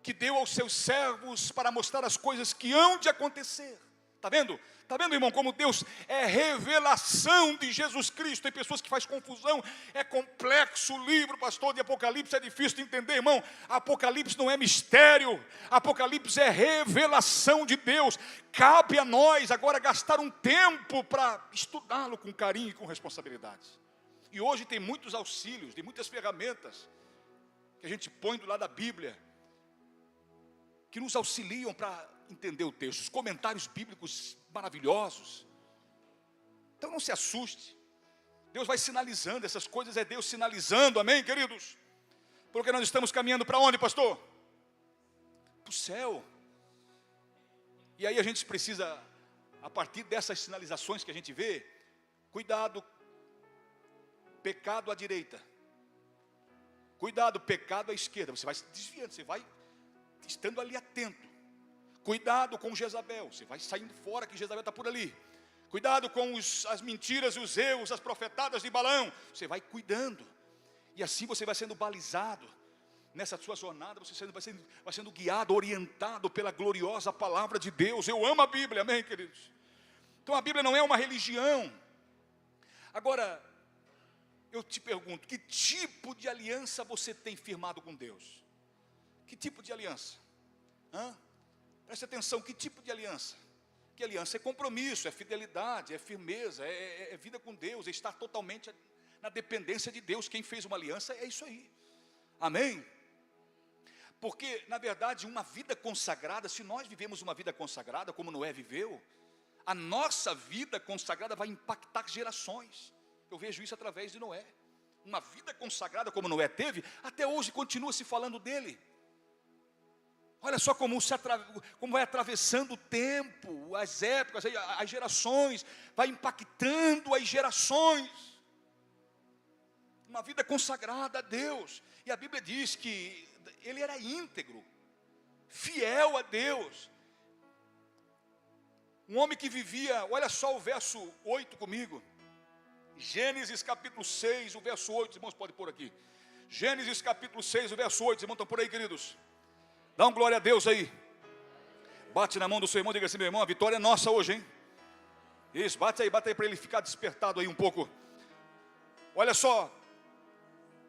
que deu aos seus servos para mostrar as coisas que hão de acontecer. Está vendo? Está vendo, irmão, como Deus é revelação de Jesus Cristo? Tem pessoas que fazem confusão, é complexo o livro, pastor, de Apocalipse, é difícil de entender, irmão. Apocalipse não é mistério, Apocalipse é revelação de Deus. Cabe a nós agora gastar um tempo para estudá-lo com carinho e com responsabilidade. E hoje tem muitos auxílios, tem muitas ferramentas que a gente põe do lado da Bíblia, que nos auxiliam para entender o texto, os comentários bíblicos maravilhosos. Então não se assuste, Deus vai sinalizando, essas coisas é Deus sinalizando, amém, queridos? Porque nós estamos caminhando para onde, pastor? Para o céu. E aí a gente precisa, a partir dessas sinalizações que a gente vê, cuidado, pecado à direita, cuidado, pecado à esquerda. Você vai se desviando, você vai estando ali atento. Cuidado com Jezabel, você vai saindo fora que Jezabel está por ali. Cuidado com as mentiras e os erros, as profetadas de Balaão, você vai cuidando. E assim você vai sendo balizado. Nessa sua jornada, você vai sendo guiado, orientado pela gloriosa palavra de Deus. Eu amo a Bíblia, amém, queridos? Então a Bíblia não é uma religião. Agora, eu te pergunto, que tipo de aliança você tem firmado com Deus? Que tipo de aliança? Preste atenção, que tipo de aliança? Que aliança? É compromisso, é fidelidade, é firmeza, é vida com Deus, é estar totalmente na dependência de Deus. Quem fez uma aliança é isso aí, amém? Porque, na verdade, uma vida consagrada, se nós vivemos uma vida consagrada, como Noé viveu, a nossa vida consagrada vai impactar gerações. Eu vejo isso através de Noé. Uma vida consagrada como Noé teve, até hoje continua se falando dele. Olha só como vai atravessando o tempo, as épocas, as gerações, vai impactando as gerações. Uma vida consagrada a Deus. E a Bíblia diz que ele era íntegro, fiel a Deus. Um homem que vivia, olha só o verso 8 comigo. Gênesis capítulo 6, o verso 8, os irmãos podem pôr aqui. Gênesis capítulo 6, o verso 8, os irmãos estão por aí, queridos. Dá um glória a Deus aí. Bate na mão do seu irmão, diga assim: meu irmão, a vitória é nossa hoje, hein? Isso, bate aí para ele ficar despertado aí um pouco. Olha só,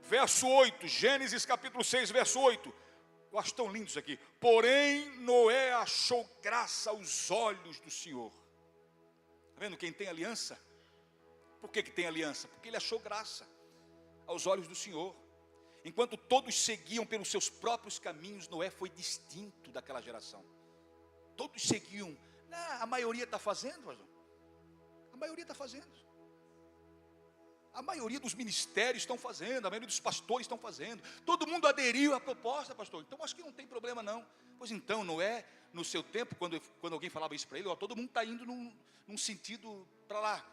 verso 8, Gênesis capítulo 6, verso 8. Eu acho tão lindo isso aqui. Porém, Noé achou graça aos olhos do Senhor. Está vendo quem tem aliança? Por que tem aliança? Porque ele achou graça aos olhos do Senhor. Enquanto todos seguiam pelos seus próprios caminhos, Noé foi distinto daquela geração. Todos seguiam. A maioria está fazendo, pastor. A maioria está fazendo. A maioria dos ministérios estão fazendo, a maioria dos pastores estão fazendo. Todo mundo aderiu à proposta, pastor. Então acho que não tem problema não. Pois então, Noé, no seu tempo, quando alguém falava isso para ele, todo mundo está indo num sentido para lá.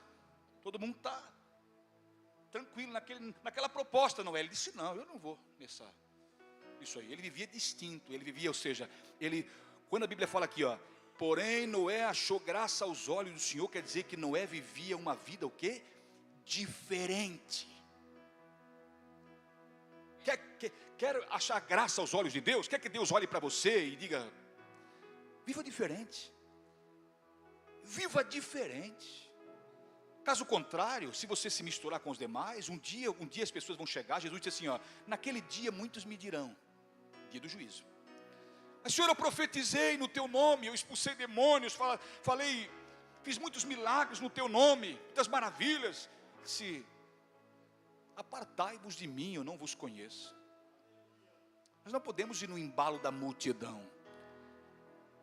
Todo mundo está tranquilo naquela proposta, Noé. Ele disse: não, eu não vou nessa. Isso aí, ele vivia distinto, ele vivia, ou seja, quando a Bíblia fala aqui, porém Noé achou graça aos olhos do Senhor, quer dizer que Noé vivia uma vida o quê? Diferente. Quer achar graça aos olhos de Deus? Quer que Deus olhe para você e diga: viva diferente. Viva diferente. Caso contrário, se você se misturar com os demais, um dia as pessoas vão chegar. Jesus disse assim, naquele dia muitos me dirão, dia do juízo: mas Senhor, eu profetizei no teu nome, eu expulsei demônios, falei, fiz muitos milagres no teu nome, muitas maravilhas. Disse: apartai-vos de mim, eu não vos conheço. Nós não podemos ir no embalo da multidão.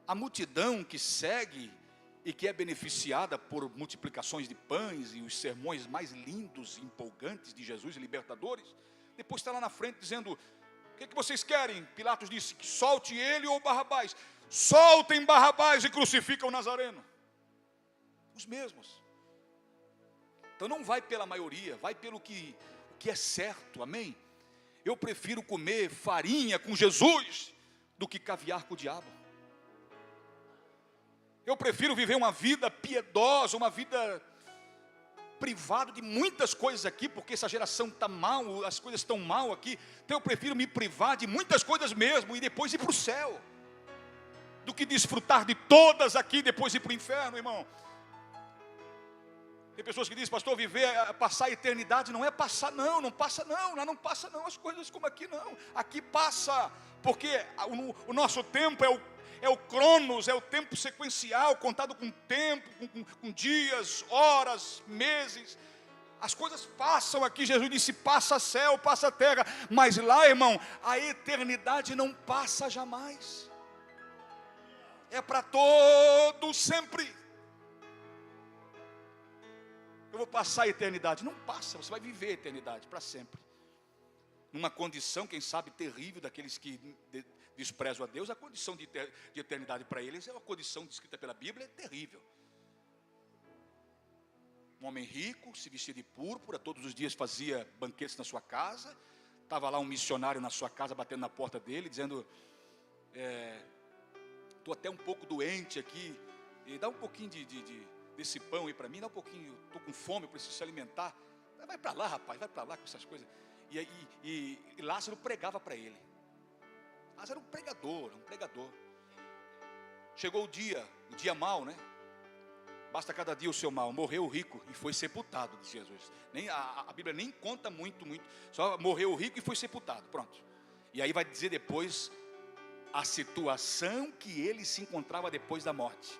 A multidão que segue e que é beneficiada por multiplicações de pães e os sermões mais lindos e empolgantes de Jesus, libertadores, depois está lá na frente dizendo: o que vocês querem? Pilatos disse: que solte ele ou Barrabás. Soltem Barrabás e crucificam o Nazareno. Os mesmos. Então não vai pela maioria, vai pelo que é certo, amém? Eu prefiro comer farinha com Jesus do que caviar com o diabo. Eu prefiro viver uma vida piedosa, uma vida privada de muitas coisas aqui, porque essa geração está mal, as coisas estão mal aqui. Então eu prefiro me privar de muitas coisas mesmo e depois ir para o céu, do que desfrutar de todas aqui e depois ir para o inferno, irmão. Tem pessoas que dizem: pastor, passar a eternidade não é passar, não passa não, lá não passa não, as coisas como aqui não, aqui passa, porque o nosso tempo é o cronos, é o tempo sequencial, contado com tempo, com dias, horas, meses. As coisas passam aqui. Jesus disse: passa céu, passa terra, mas lá, irmão, a eternidade não passa jamais, é para todo sempre. Eu vou passar a eternidade. Não passa, você vai viver a eternidade para sempre. Numa condição, quem sabe, terrível daqueles que desprezam a Deus. A condição de eternidade para eles é uma condição descrita pela Bíblia, é terrível. Um homem rico, se vestia de púrpura, todos os dias fazia banquetes na sua casa. Estava lá um missionário na sua casa, batendo na porta dele, dizendo: estou até um pouco doente aqui, e dá um pouquinho desse pão aí para mim, dá um pouquinho, estou com fome, eu preciso se alimentar. Vai para lá, rapaz, vai para lá com essas coisas. E Lázaro pregava para ele. Lázaro era um pregador. Chegou o dia mau, né? Basta cada dia o seu mal. Morreu o rico e foi sepultado, diz Jesus. A Bíblia nem conta muito. Só morreu o rico e foi sepultado, pronto. E aí vai dizer depois a situação que ele se encontrava depois da morte.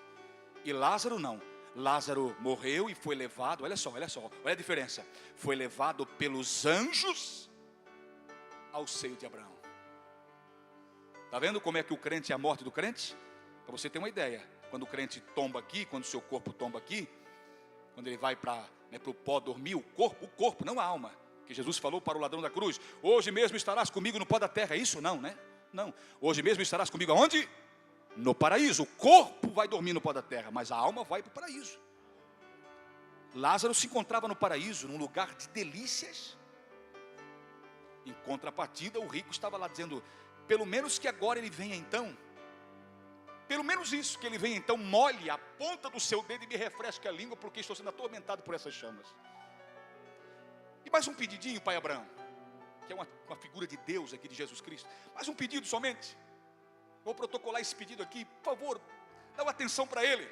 E Lázaro não. Lázaro morreu e foi levado, olha só, olha a diferença. Foi levado pelos anjos ao seio de Abraão. Está vendo como é que o crente é a morte do crente? Para você ter uma ideia, quando o crente tomba aqui, quando o seu corpo tomba aqui, quando ele vai para o pó dormir, o corpo, não a alma, que Jesus falou para o ladrão da cruz: hoje mesmo estarás comigo no pó da terra. Isso não, né? Não, hoje mesmo estarás comigo aonde? No paraíso. O corpo vai dormir no pó da terra, mas a alma vai para o paraíso. Lázaro se encontrava no paraíso, num lugar de delícias. Em contrapartida, o rico estava lá dizendo: pelo menos que agora ele venha então, pelo menos isso, que ele venha então, molhe a ponta do seu dedo e me refresque a língua, porque estou sendo atormentado por essas chamas. E mais um pedidinho, pai Abraão, que é uma figura de Deus aqui, de Jesus Cristo. Mais um pedido somente. Vou protocolar esse pedido aqui, por favor, dá uma atenção para ele.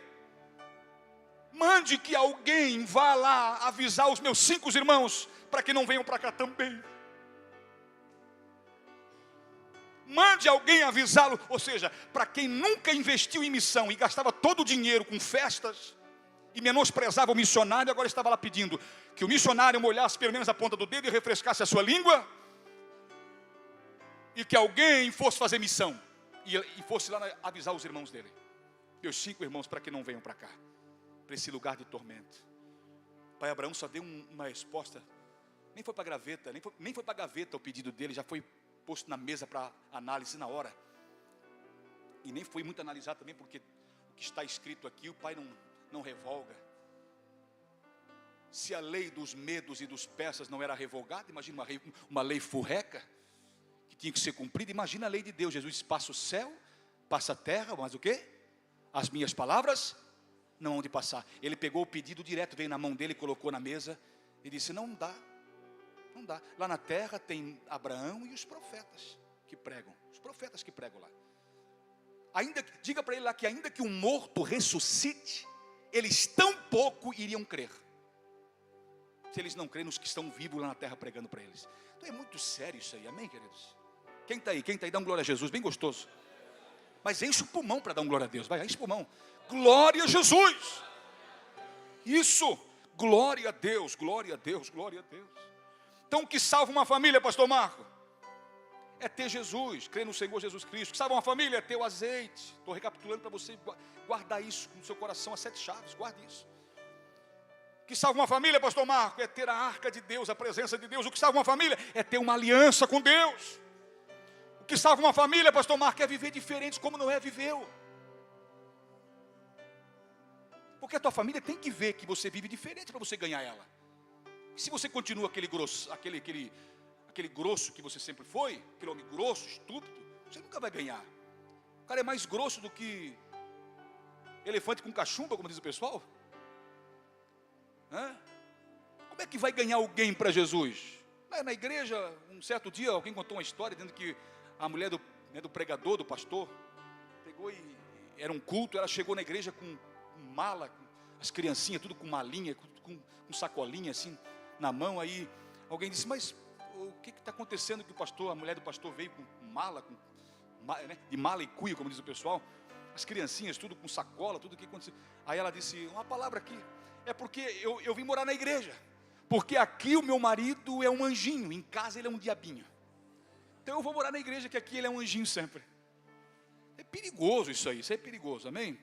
Mande que alguém vá lá avisar os meus 5 irmãos, para que não venham para cá também. Mande alguém avisá-lo, ou seja, para quem nunca investiu em missão e gastava todo o dinheiro com festas, e menosprezava o missionário, agora estava lá pedindo que o missionário molhasse pelo menos a ponta do dedo e refrescasse a sua língua, e que alguém fosse fazer missão, e fosse lá avisar os irmãos dele, meus 5 irmãos, para que não venham para cá, para esse lugar de tormento. Pai Abraão só deu uma resposta, nem foi para a gaveta, nem foi para a gaveta o pedido dele, já foi posto na mesa para análise na hora, e nem foi muito analisado também, porque o que está escrito aqui, o pai não revoga. Se a lei dos medos e dos persas não era revogada, imagina uma lei furreca, que tinha que ser cumprida. Imagina a lei de Deus. Jesus disse: passa o céu, passa a terra, mas o quê? As minhas palavras não hão de passar. Ele pegou o pedido direto, veio na mão dele, colocou na mesa, e disse: não dá. Lá na terra tem Abraão e os profetas que pregam. Os profetas que pregam lá. Diga para ele lá que ainda que um morto ressuscite, eles tão pouco iriam crer, se eles não crêem nos que estão vivos lá na terra pregando para eles. Então é muito sério isso aí, amém, queridos? Quem está aí? Dá um glória a Jesus, bem gostoso. Mas enche o pulmão para dar um glória a Deus, vai, enche o pulmão. Glória a Jesus. Isso, glória a Deus, glória a Deus, glória a Deus. Então o que salva uma família, pastor Marco? é ter Jesus, crer no Senhor Jesus Cristo. O que salva uma família é ter o azeite. Estou recapitulando para você guardar isso no seu coração, as 7 chaves, guarde isso. O que salva uma família, pastor Marco, é ter a arca de Deus, a presença de Deus. O que salva uma família é ter uma aliança com Deus. O que salva uma família, pastor Marco, é viver diferente como Noé viveu. Porque a tua família tem que ver que você vive diferente para você ganhar ela. E se você continua aquele grosso que você sempre foi, aquele homem grosso, estúpido, você nunca vai ganhar. O cara é mais grosso do que elefante com cachumba, como diz o pessoal. Como é que vai ganhar alguém para Jesus? Na igreja, um certo dia, alguém contou uma história dizendo que a mulher do pregador, do pastor, pegou e era um culto, ela chegou na igreja com mala, com as criancinhas, tudo com malinha, com sacolinha assim na mão. Aí alguém disse, mas o que está acontecendo que a mulher do pastor veio com mala, de mala e cuia, como diz o pessoal, as criancinhas, tudo com sacola, tudo o que aconteceu. Aí ela disse, uma palavra aqui, é porque eu vim morar na igreja, porque aqui o meu marido é um anjinho, em casa ele é um diabinho, então eu vou morar na igreja, que aqui ele é um anjinho sempre. É perigoso isso aí, isso é perigoso, amém?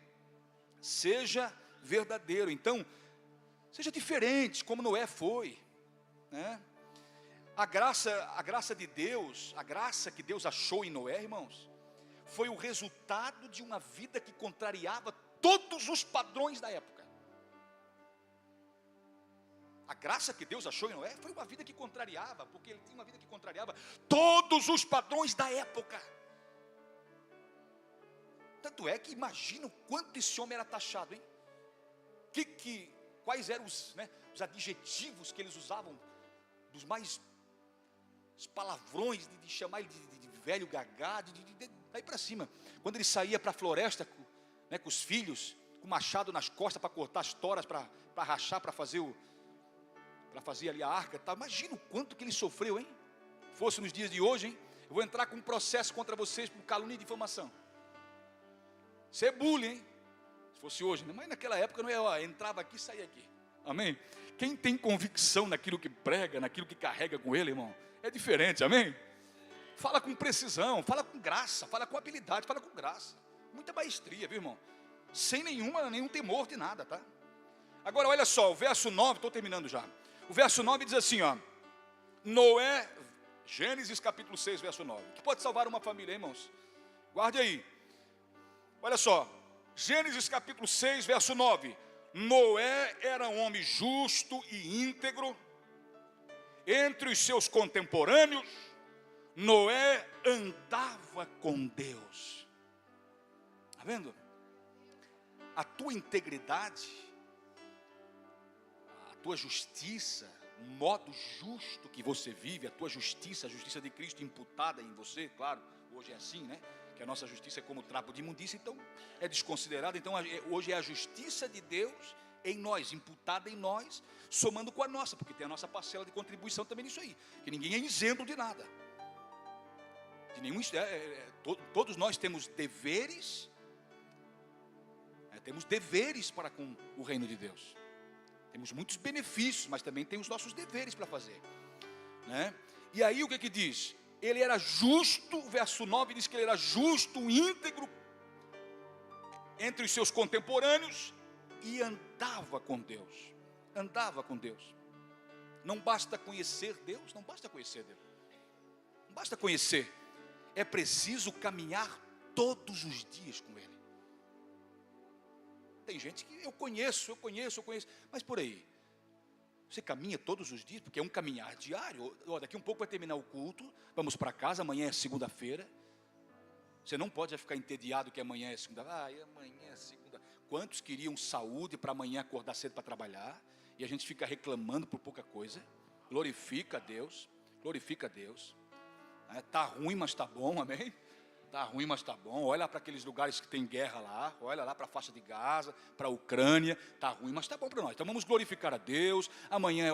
Seja verdadeiro, então, seja diferente, como Noé foi, né? A graça de Deus, a graça que Deus achou em Noé, irmãos, foi o resultado de uma vida que contrariava todos os padrões da época. A graça que Deus achou em Noé foi uma vida que contrariava, porque ele tinha uma vida que contrariava todos os padrões da época. Tanto é que imagina o quanto esse homem era taxado, hein? Quais eram os adjetivos que eles usavam, dos mais os palavrões, de chamar ele de velho gagá, daí para cima. Quando ele saía para a floresta com os filhos, com o machado nas costas para cortar as toras, para rachar, para fazer ali a arca, tá? Imagina o quanto que ele sofreu, hein? Fosse nos dias de hoje, hein? Eu vou entrar com um processo contra vocês por calúnia e difamação. Isso é bullying, hein? Se fosse hoje, né? Mas naquela época não é, entrava aqui e saía aqui. Amém? Quem tem convicção naquilo que prega, naquilo que carrega com ele, irmão, é diferente, amém? Fala com precisão, fala com graça, fala com habilidade, fala com graça. Muita maestria, viu, irmão? Sem nenhum temor de nada, tá? Agora, olha só, o verso 9, estou terminando já. O verso 9 diz assim, ó. Noé, Gênesis capítulo 6, verso 9. Que pode salvar uma família, hein, irmãos? Guarde aí. Olha só, Gênesis capítulo 6, verso 9. Noé era um homem justo e íntegro. Entre os seus contemporâneos, Noé andava com Deus. Está vendo? A tua integridade, a tua justiça, o modo justo que você vive, a tua justiça, a justiça de Cristo imputada em você, claro, hoje é assim, né? Que a nossa justiça é como trapo de imundícia, então é desconsiderada. Então hoje é a justiça de Deus em nós, imputada em nós, somando com a nossa, porque tem a nossa parcela de contribuição também nisso aí, que ninguém é isento de nada, de nenhum, todos nós temos deveres, para com o reino de Deus, temos muitos benefícios, mas também temos nossos deveres para fazer, né? E aí o que diz? Ele era justo, verso 9 diz que ele era justo, íntegro, entre os seus contemporâneos, e andava com Deus, Não basta conhecer Deus, não basta conhecer, é preciso caminhar todos os dias com Ele. Tem gente que eu conheço, mas por aí, você caminha todos os dias, porque é um caminhar diário. Daqui um pouco vai terminar o culto, vamos para casa, amanhã é segunda-feira, você não pode ficar entediado que amanhã é segunda, amanhã é segunda. Quantos queriam saúde para amanhã acordar cedo para trabalhar, e a gente fica reclamando por pouca coisa? Glorifica a Deus, está ruim, mas está bom, amém? Está ruim, mas está bom. Olha para aqueles lugares que tem guerra lá, olha lá para a faixa de Gaza, para a Ucrânia, está ruim, mas está bom para nós. Então vamos glorificar a Deus. Amanhã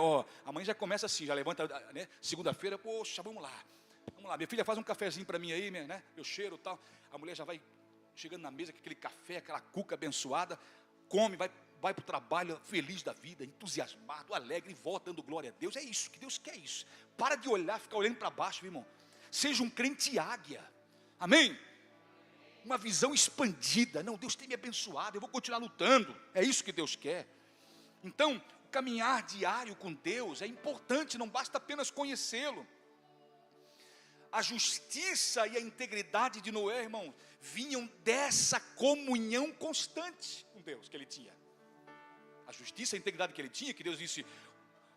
já começa assim, já levanta, né? Segunda-feira, poxa, vamos lá, minha filha faz um cafezinho para mim aí, né? Eu cheiro e tal, a mulher já vai chegando na mesa com aquele café, aquela cuca abençoada, come, vai para o trabalho feliz da vida, entusiasmado, alegre, e volta dando glória a Deus. É isso, que Deus quer isso. Para de olhar, ficar olhando para baixo, meu irmão. Seja um crente águia. Amém? Uma visão expandida. Não, Deus tem me abençoado, eu vou continuar lutando. É isso que Deus quer. Então, o caminhar diário com Deus é importante, não basta apenas conhecê-lo. A justiça e a integridade de Noé, irmão, vinham dessa comunhão constante com Deus que ele tinha. A justiça e a integridade que ele tinha, que Deus disse,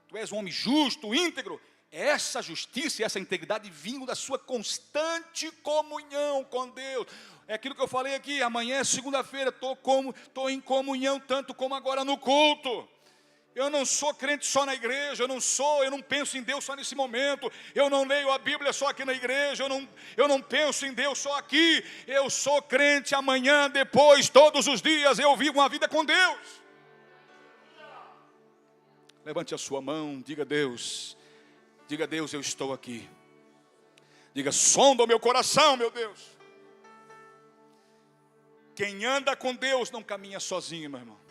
tu és um homem justo, íntegro. Essa justiça e essa integridade vinham da sua constante comunhão com Deus. É aquilo que eu falei aqui, amanhã é segunda-feira, estou em comunhão tanto como agora no culto. Eu não sou crente só na igreja, eu não penso em Deus só nesse momento, eu não leio a Bíblia só aqui na igreja, eu não penso em Deus só aqui, eu sou crente amanhã, depois, todos os dias, eu vivo uma vida com Deus. Levante a sua mão, diga Deus, eu estou aqui. Diga, sonda o meu coração, meu Deus. Quem anda com Deus não caminha sozinho, meu irmão.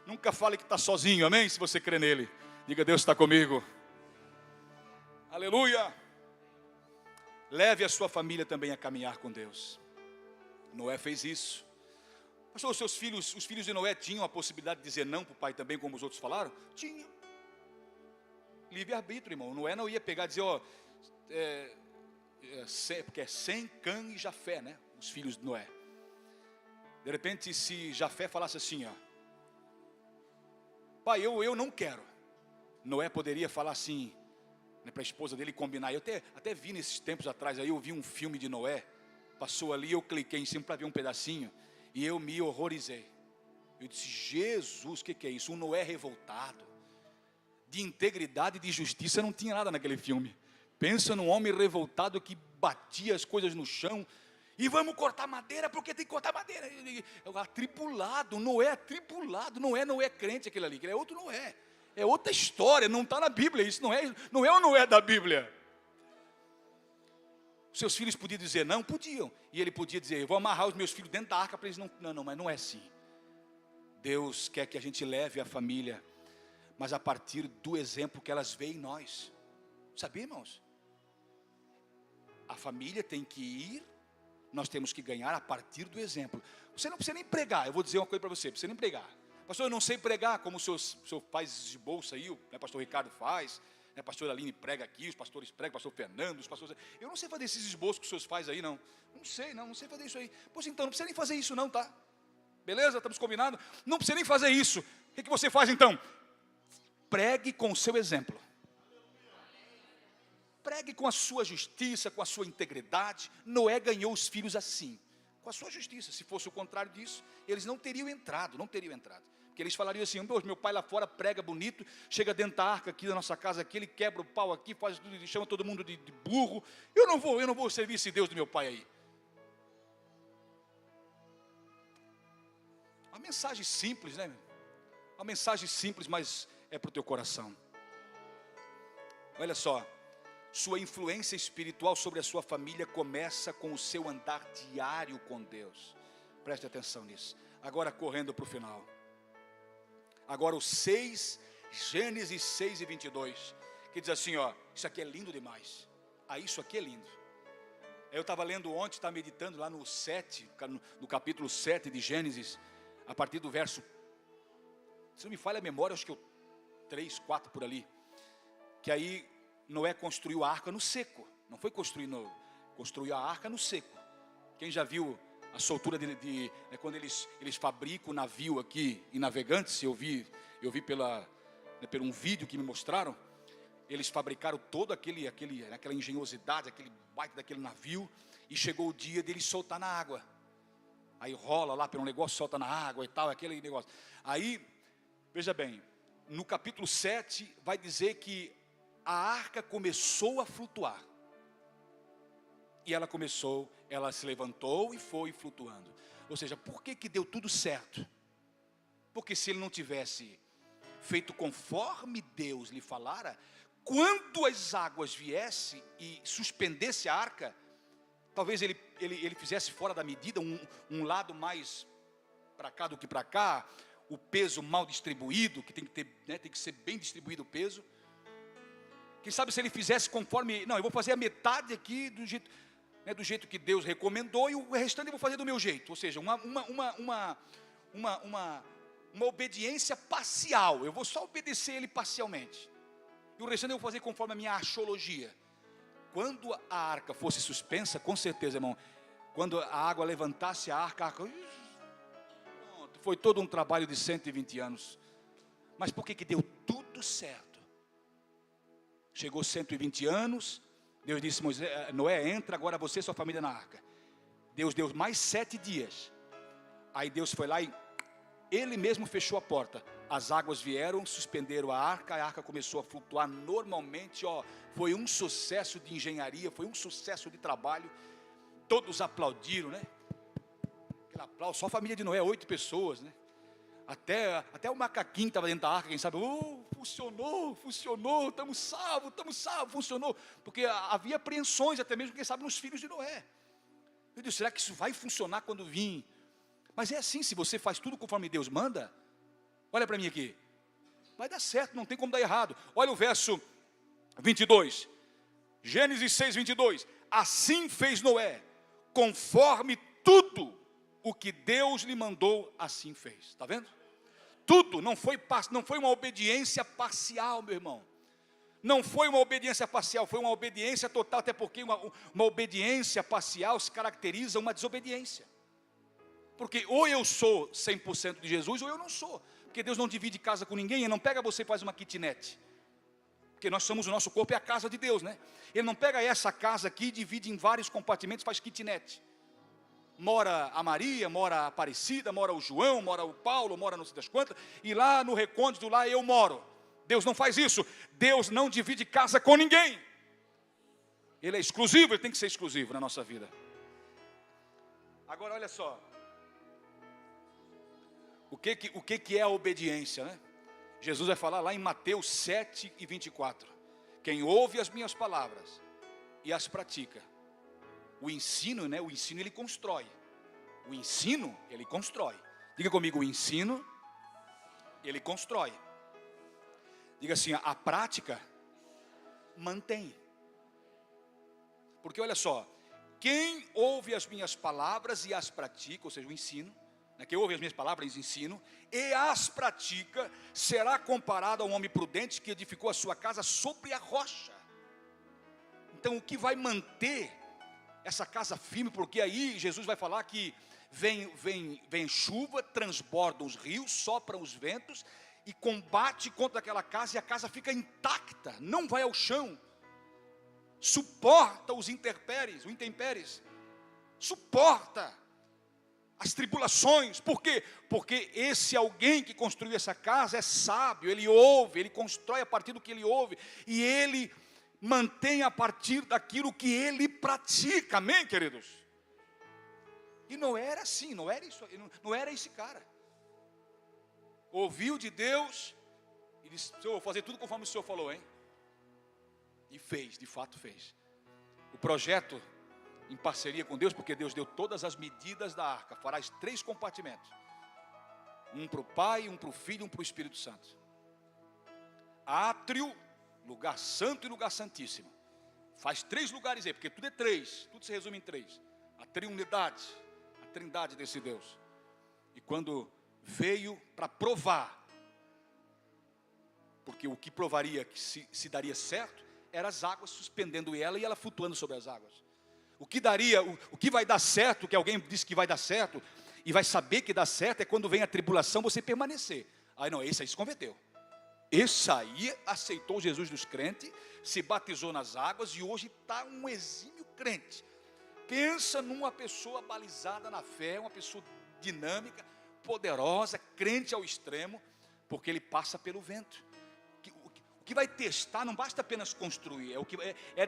Nunca fale que está sozinho, amém? Se você crê nele, diga, Deus está comigo. Aleluia. Leve a sua família também a caminhar com Deus. Noé fez isso. Pastor, os filhos de Noé tinham a possibilidade de dizer não para o pai também, como os outros falaram? Tinham. Livre-arbítrio, irmão. Noé não ia pegar e dizer, porque é Sem, Cã e Jafé, né? Os filhos de Noé. De repente, se Jafé falasse assim, pai, eu não quero. Noé poderia falar assim, né, para a esposa dele combinar. Eu até vi nesses tempos atrás, aí eu vi um filme de Noé, passou ali, eu cliquei em cima para ver um pedacinho, e eu me horrorizei. Eu disse, Jesus, o que é isso? Um Noé revoltado, de integridade e de justiça, não tinha nada naquele filme. Pensa num homem revoltado que batia as coisas no chão, e vamos cortar madeira, porque tem que cortar madeira. Atribulado, Noé atribulado. Noé não é crente aquele ali, é outro Noé. É outra história, não está na Bíblia. Isso não é o Noé da Bíblia. Seus filhos podiam dizer não? Podiam. E ele podia dizer, eu vou amarrar os meus filhos dentro da arca para eles não. Não, mas não é assim. Deus quer que a gente leve a família, mas a partir do exemplo que elas veem em nós. Sabia, irmãos? A família tem que ir. Nós temos que ganhar a partir do exemplo. Você não precisa nem pregar. Eu vou dizer uma coisa para você, precisa nem pregar. Pastor, eu não sei pregar como o seu faz de bolsa aí, né, pastor Ricardo faz, né, pastor Aline prega aqui, os pastores pregam, pastor Fernando, os pastores. Eu não sei fazer esses esboços que os senhores fazem aí, não. Não sei fazer isso aí. Pois então, não precisa nem fazer isso não, tá? Beleza? Estamos combinados? Não precisa nem fazer isso. O que você faz então? Pregue com o seu exemplo. Pregue com a sua justiça, com a sua integridade. Noé ganhou os filhos assim, com a sua justiça. Se fosse o contrário disso, eles não teriam entrado. Porque eles falariam assim, meu pai lá fora prega bonito, chega dentro da arca aqui da nossa casa, aqui, ele quebra o pau aqui, faz tudo, chama todo mundo de burro. Eu não vou servir esse Deus do meu pai aí. Uma mensagem simples, né? Uma mensagem simples, mas é para o teu coração. Olha só. Sua influência espiritual sobre a sua família começa com o seu andar diário com Deus. Preste atenção nisso. Agora correndo para o final. Agora o 6, Gênesis 6 e 22. Que diz assim, isso aqui é lindo demais. Isso aqui é lindo. Eu estava lendo ontem, estava meditando lá no 7, no capítulo 7 de Gênesis. A partir do verso, se não me falha a memória, acho que 3, 4 por ali. Que aí Noé construiu a arca no seco. Não foi construiu a arca no seco. Quem já viu a soltura quando eles fabricam o navio aqui em Navegantes, eu vi por um vídeo que me mostraram. Eles fabricaram todo aquela engenhosidade, aquele baita daquele navio, e chegou o dia deles soltar na água. Aí rola lá pelo negócio, solta na água e tal, aquele negócio. Aí, veja bem, no capítulo 7 vai dizer que a arca começou a flutuar. E ela se levantou e foi flutuando. Ou seja, por que deu tudo certo? Porque se ele não tivesse feito conforme Deus lhe falara, quando as águas viessem e suspendesse a arca, talvez ele fizesse fora da medida, um lado mais para cá do que para cá, o peso mal distribuído, que tem que ser bem distribuído o peso. O Quem sabe se ele fizesse conforme, não, eu vou fazer a metade aqui do jeito que Deus recomendou, e o restante eu vou fazer do meu jeito. Ou seja, uma obediência parcial. Eu vou só obedecer ele parcialmente. E o restante eu vou fazer conforme a minha arqueologia. Quando a arca fosse suspensa, com certeza, irmão, quando a água levantasse a arca, pronto, foi todo um trabalho de 120 anos. Mas por que deu tudo certo? Chegou 120 anos, Deus disse, Noé, entra agora você e sua família na arca. Deus deu mais 7 dias. Aí Deus foi lá e ele mesmo fechou a porta. As águas vieram, suspenderam a arca começou a flutuar normalmente. Foi um sucesso de engenharia, foi um sucesso de trabalho. Todos aplaudiram, né? Aquele aplauso, só a família de Noé, 8 pessoas, né? Até o macaquinho estava dentro da arca, quem sabe, funcionou, estamos salvos, funcionou. Porque havia apreensões, até mesmo, quem sabe, nos filhos de Noé. Meu Deus, será que isso vai funcionar quando vir? Mas é assim, se você faz tudo conforme Deus manda, olha para mim aqui, vai dar certo, não tem como dar errado. Olha o verso 22, Gênesis 6, 22. Assim fez Noé, conforme tudo o que Deus lhe mandou, assim fez. Está vendo? Tudo, não foi uma obediência parcial, meu irmão. Não foi uma obediência parcial, foi uma obediência total, até porque uma obediência parcial se caracteriza uma desobediência. Porque ou eu sou 100% de Jesus, ou eu não sou. Porque Deus não divide casa com ninguém, Ele não pega você e faz uma kitnet. Porque o nosso corpo é a casa de Deus, né? Ele não pega essa casa aqui, divide em vários compartimentos, faz kitnet. Mora a Maria, mora a Aparecida, mora o João, mora o Paulo, mora não sei das quantas, e lá no recôndito, lá eu moro. Deus não faz isso. Deus não divide casa com ninguém. Ele é exclusivo, Ele tem que ser exclusivo na nossa vida. Agora olha só. O que é a obediência, né? Jesus vai falar lá em Mateus 7 e 24. Quem ouve as minhas palavras e as pratica. O ensino, né? O ensino ele constrói. O ensino, ele constrói. Diga comigo, o ensino, ele constrói. Diga assim, a prática mantém. Porque olha só, quem ouve as minhas palavras e as pratica, ou seja, o ensino, quem ouve as minhas palavras e ensino, e as pratica, será comparado a um homem prudente que edificou a sua casa sobre a rocha. Então o que vai manter essa casa firme, porque aí Jesus vai falar que vem chuva, transbordam os rios, sopram os ventos, e combate contra aquela casa, e a casa fica intacta, não vai ao chão, suporta os intempéries, suporta as tribulações. Por quê? Porque esse alguém que construiu essa casa é sábio, ele ouve, ele constrói a partir do que ele ouve, e ele mantém a partir daquilo que ele pratica, amém, queridos? E não era assim, não era esse cara. Ouviu de Deus, e disse, Senhor, vou fazer tudo conforme o Senhor falou, hein? E fez, de fato fez. O projeto, em parceria com Deus, porque Deus deu todas as medidas da arca, farás 3 compartimentos. Um para o Pai, um para o Filho, um para o Espírito Santo. Átrio, lugar santo e lugar santíssimo. Faz 3 lugares aí, porque tudo é 3, tudo se resume em 3. A trindade desse Deus. E quando veio para provar, porque o que provaria que se daria certo, eram as águas suspendendo ela e ela flutuando sobre as águas. O que vai dar certo, que alguém disse que vai dar certo, e vai saber que dá certo, é quando vem a tribulação você permanecer. Aí não, esse aí se converteu. Esse aí aceitou Jesus dos crentes, se batizou nas águas e hoje está um exímio crente. Pensa numa pessoa balizada na fé, uma pessoa dinâmica, poderosa, crente ao extremo, porque ele passa pelo vento. O que vai testar não basta apenas construir,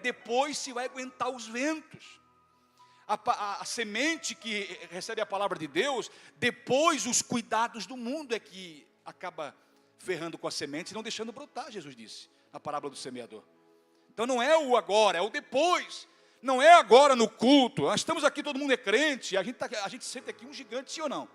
depois se vai aguentar os ventos. A semente que recebe a palavra de Deus, depois os cuidados do mundo é que acaba ferrando com a semente e não deixando brotar, Jesus disse, na parábola do semeador. Então não é o agora, é o depois. Não é agora no culto, nós estamos aqui, todo mundo é crente, a gente sente aqui um gigante, sim ou não?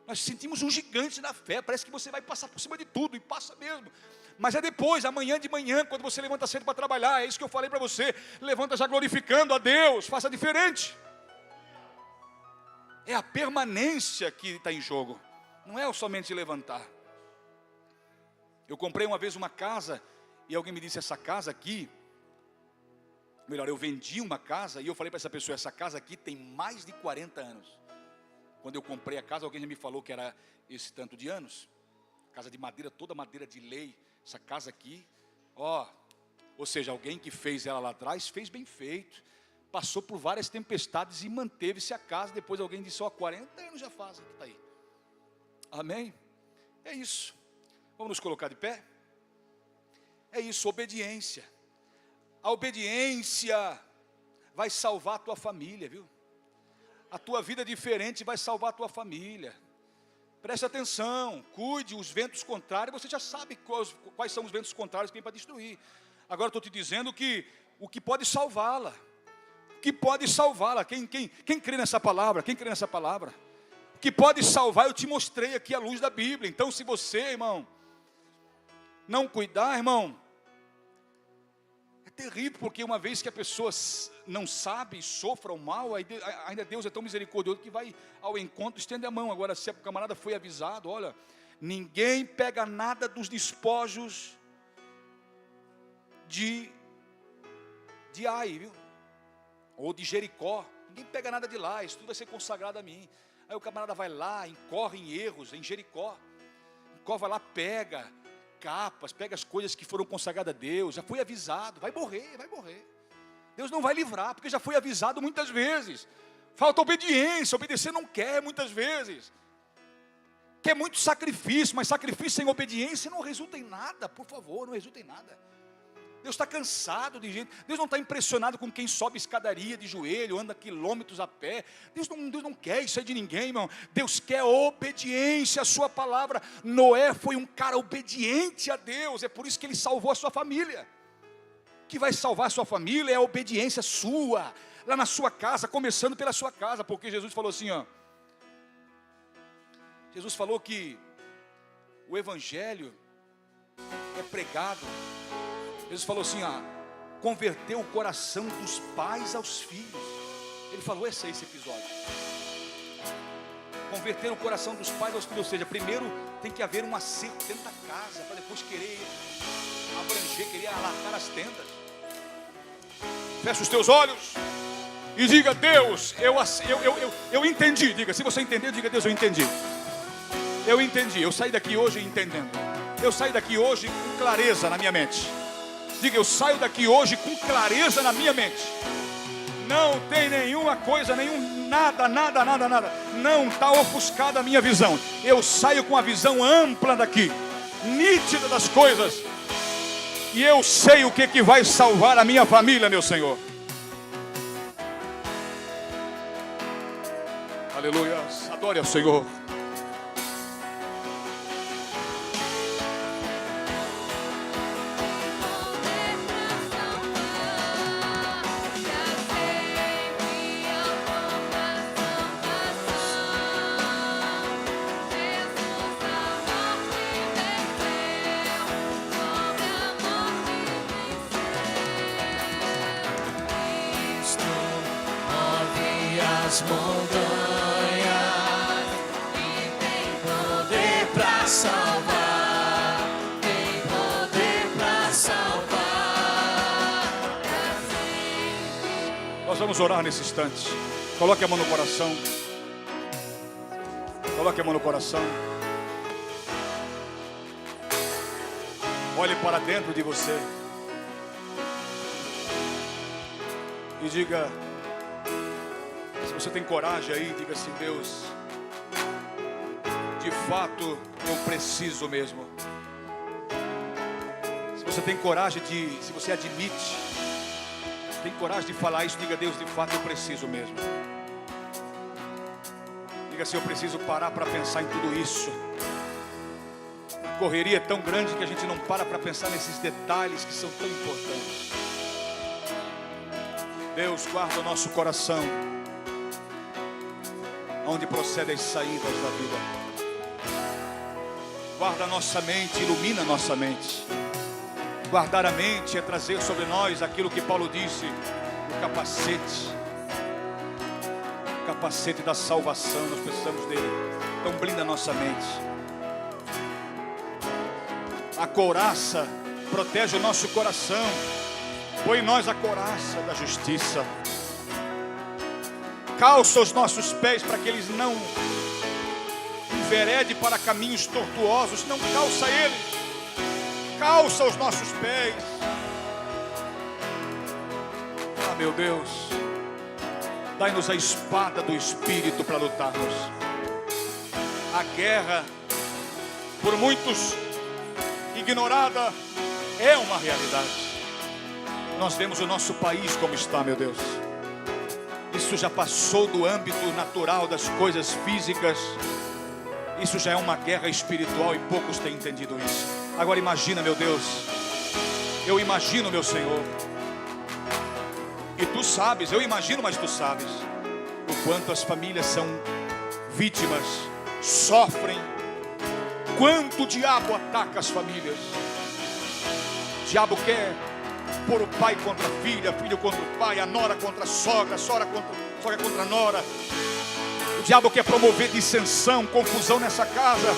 Nós sentimos um gigante na fé, parece que você vai passar por cima de tudo, e passa mesmo. Mas é depois, amanhã de manhã, quando você levanta cedo para trabalhar. É isso que eu falei para você. Levanta já glorificando a Deus. Faça diferente. É a permanência que está em jogo. Não é somente levantar. Eu comprei uma vez uma casa. E alguém me disse, essa casa aqui... Melhor, eu vendi uma casa. E eu falei para essa pessoa, essa casa aqui tem mais de 40 anos. Quando eu comprei a casa, alguém já me falou que era esse tanto de anos. Casa de madeira, toda madeira de lei. Essa casa aqui, ou seja, alguém que fez ela lá atrás, fez bem feito. Passou por várias tempestades e manteve-se a casa. Depois alguém disse, 40 anos já fazem que está aí. Amém? É isso. Vamos nos colocar de pé? É isso, obediência. A obediência vai salvar a tua família, viu? A tua vida diferente vai salvar a tua família. Preste atenção, cuide os ventos contrários. Você já sabe quais são os ventos contrários que vêm para destruir. Agora estou te dizendo que o que pode salvá-la. O que pode salvá-la. Quem crê nessa palavra? Quem crê nessa palavra? O que pode salvar, eu te mostrei aqui à luz da Bíblia. Então se você, irmão, não cuidar, irmão, é terrível, porque uma vez que a pessoa não sabe, sofra o mal, ainda Deus é tão misericordioso que vai ao encontro, estende a mão. Agora, se o camarada foi avisado, olha, ninguém pega nada dos despojos de Ai, viu? Ou de Jericó. Ninguém pega nada de lá, isso tudo vai ser consagrado a mim. Aí o camarada vai lá, incorre em erros, em Jericó. Vai lá, pega capas, pega as coisas que foram consagradas a Deus. Já foi avisado, vai morrer, vai morrer. Deus não vai livrar, porque já foi avisado muitas vezes. Falta obediência, obedecer não quer muitas vezes. Quer muito sacrifício, mas sacrifício sem obediência não resulta em nada, por favor, não resulta em nada. Deus está cansado de gente. Deus não está impressionado com quem sobe escadaria de joelho, anda quilômetros a pé. Deus não quer isso aí de ninguém, irmão. Deus quer obediência à sua palavra. Noé foi um cara obediente a Deus, é por isso que ele salvou a sua família. O que vai salvar a sua família é a obediência sua, lá na sua casa, começando pela sua casa, porque Jesus falou assim, Jesus falou que o evangelho é pregado. Jesus falou assim, converteu o coração dos pais aos filhos. Ele falou, esse episódio. Converter o coração dos pais aos filhos, ou seja, primeiro tem que haver um acerto dentro da casa, para depois querer abranger, querer alargar as tendas. Fecha os teus olhos e diga, Deus, eu entendi. Diga, se você entender, diga, Deus, eu entendi. Eu entendi, eu saí daqui hoje entendendo. Eu saí daqui hoje com clareza na minha mente. Diga, eu saio daqui hoje com clareza na minha mente. Não tem nenhuma coisa, nada. Não está ofuscada a minha visão. Eu saio com a visão ampla daqui, nítida das coisas. E eu sei o que vai salvar a minha família, meu Senhor. Aleluia. Adore ao Senhor. As montanhas e tem poder para salvar, tem poder para salvar. Nós vamos orar nesse instante. Coloque a mão no coração. Coloque a mão no coração. Olhe para dentro de você e diga, se você tem coragem aí, diga assim, Deus, de fato eu preciso mesmo. Se você tem coragem se você admite, tem coragem de falar isso, diga, Deus, de fato eu preciso mesmo. Diga assim, eu preciso parar para pensar em tudo isso. A correria é tão grande que a gente não para pensar nesses detalhes que são tão importantes. Deus, guarda o nosso coração, onde procedem as saídas da vida. Guarda a nossa mente, ilumina a nossa mente. Guardar a mente é trazer sobre nós aquilo que Paulo disse, o capacete da salvação. Nós precisamos dele. Então blinda a nossa mente. A couraça protege o nosso coração. Põe em nós a couraça da justiça. Calça os nossos pés para que eles não enveredem para caminhos tortuosos. Não calça eles. Calça os nossos pés. Ah, meu Deus, dai-nos a espada do Espírito para lutarmos. A guerra, por muitos ignorada, é uma realidade. Nós vemos o nosso país como está, meu Deus. Isso já passou do âmbito natural das coisas físicas. Isso já é uma guerra espiritual e poucos têm entendido isso. Agora imagina, meu Deus, eu imagino, meu Senhor, e tu sabes, eu imagino, mas tu sabes o quanto as famílias são vítimas, sofrem, quanto o diabo ataca as famílias. O diabo quer pôr o pai contra a filha, filho contra o pai, a nora contra a sogra, sogra contra a nora. O diabo quer promover dissensão, confusão nessa casa.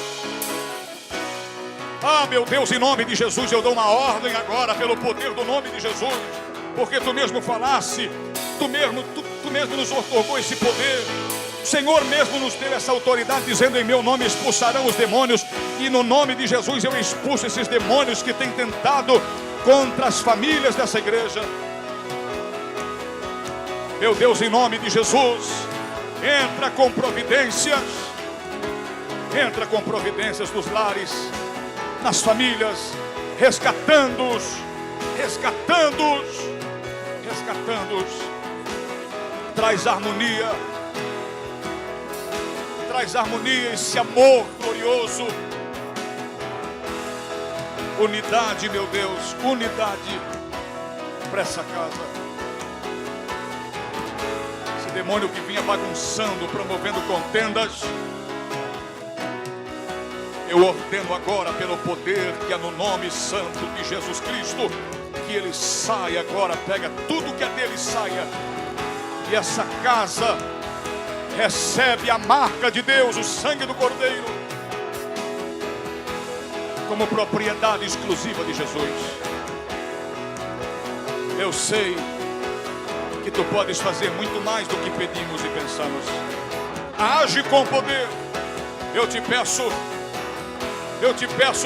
Ah, meu Deus, em nome de Jesus, eu dou uma ordem agora, pelo poder do nome de Jesus, porque tu mesmo falaste, tu mesmo nos otorgou esse poder. O Senhor mesmo nos deu essa autoridade, dizendo: em meu nome expulsarão os demônios. E no nome de Jesus eu expulso esses demônios que têm tentado contra as famílias dessa igreja. Meu Deus, em nome de Jesus, entra com providências. Entra com providências nos lares, nas famílias, resgatando-os. Traz harmonia. Traz harmonia, esse amor glorioso. Unidade, meu Deus, unidade para essa casa. Esse demônio que vinha bagunçando, promovendo contendas, eu ordeno agora, pelo poder que é no nome santo de Jesus Cristo, que ele saia agora, pega tudo que é dele, saia. E essa casa recebe a marca de Deus, o sangue do Cordeiro, como propriedade exclusiva de Jesus. Eu sei que tu podes fazer muito mais do que pedimos e pensamos. Age com poder. Eu te peço,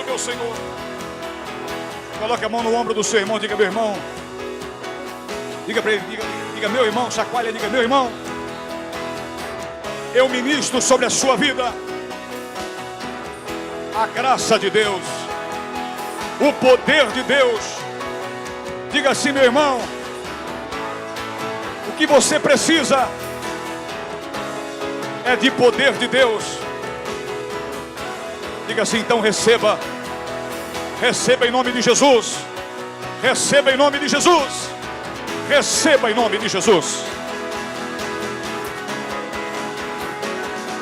meu Senhor. Coloque a mão no ombro do seu irmão, diga: meu irmão. Diga para ele, diga meu irmão, chacoalha, diga: meu irmão, eu ministro sobre a sua vida a graça de Deus, o poder de Deus. Diga assim: meu irmão, o que você precisa é de poder de Deus. Diga assim: então receba. Receba em nome de Jesus. Receba em nome de Jesus. Receba em nome de Jesus.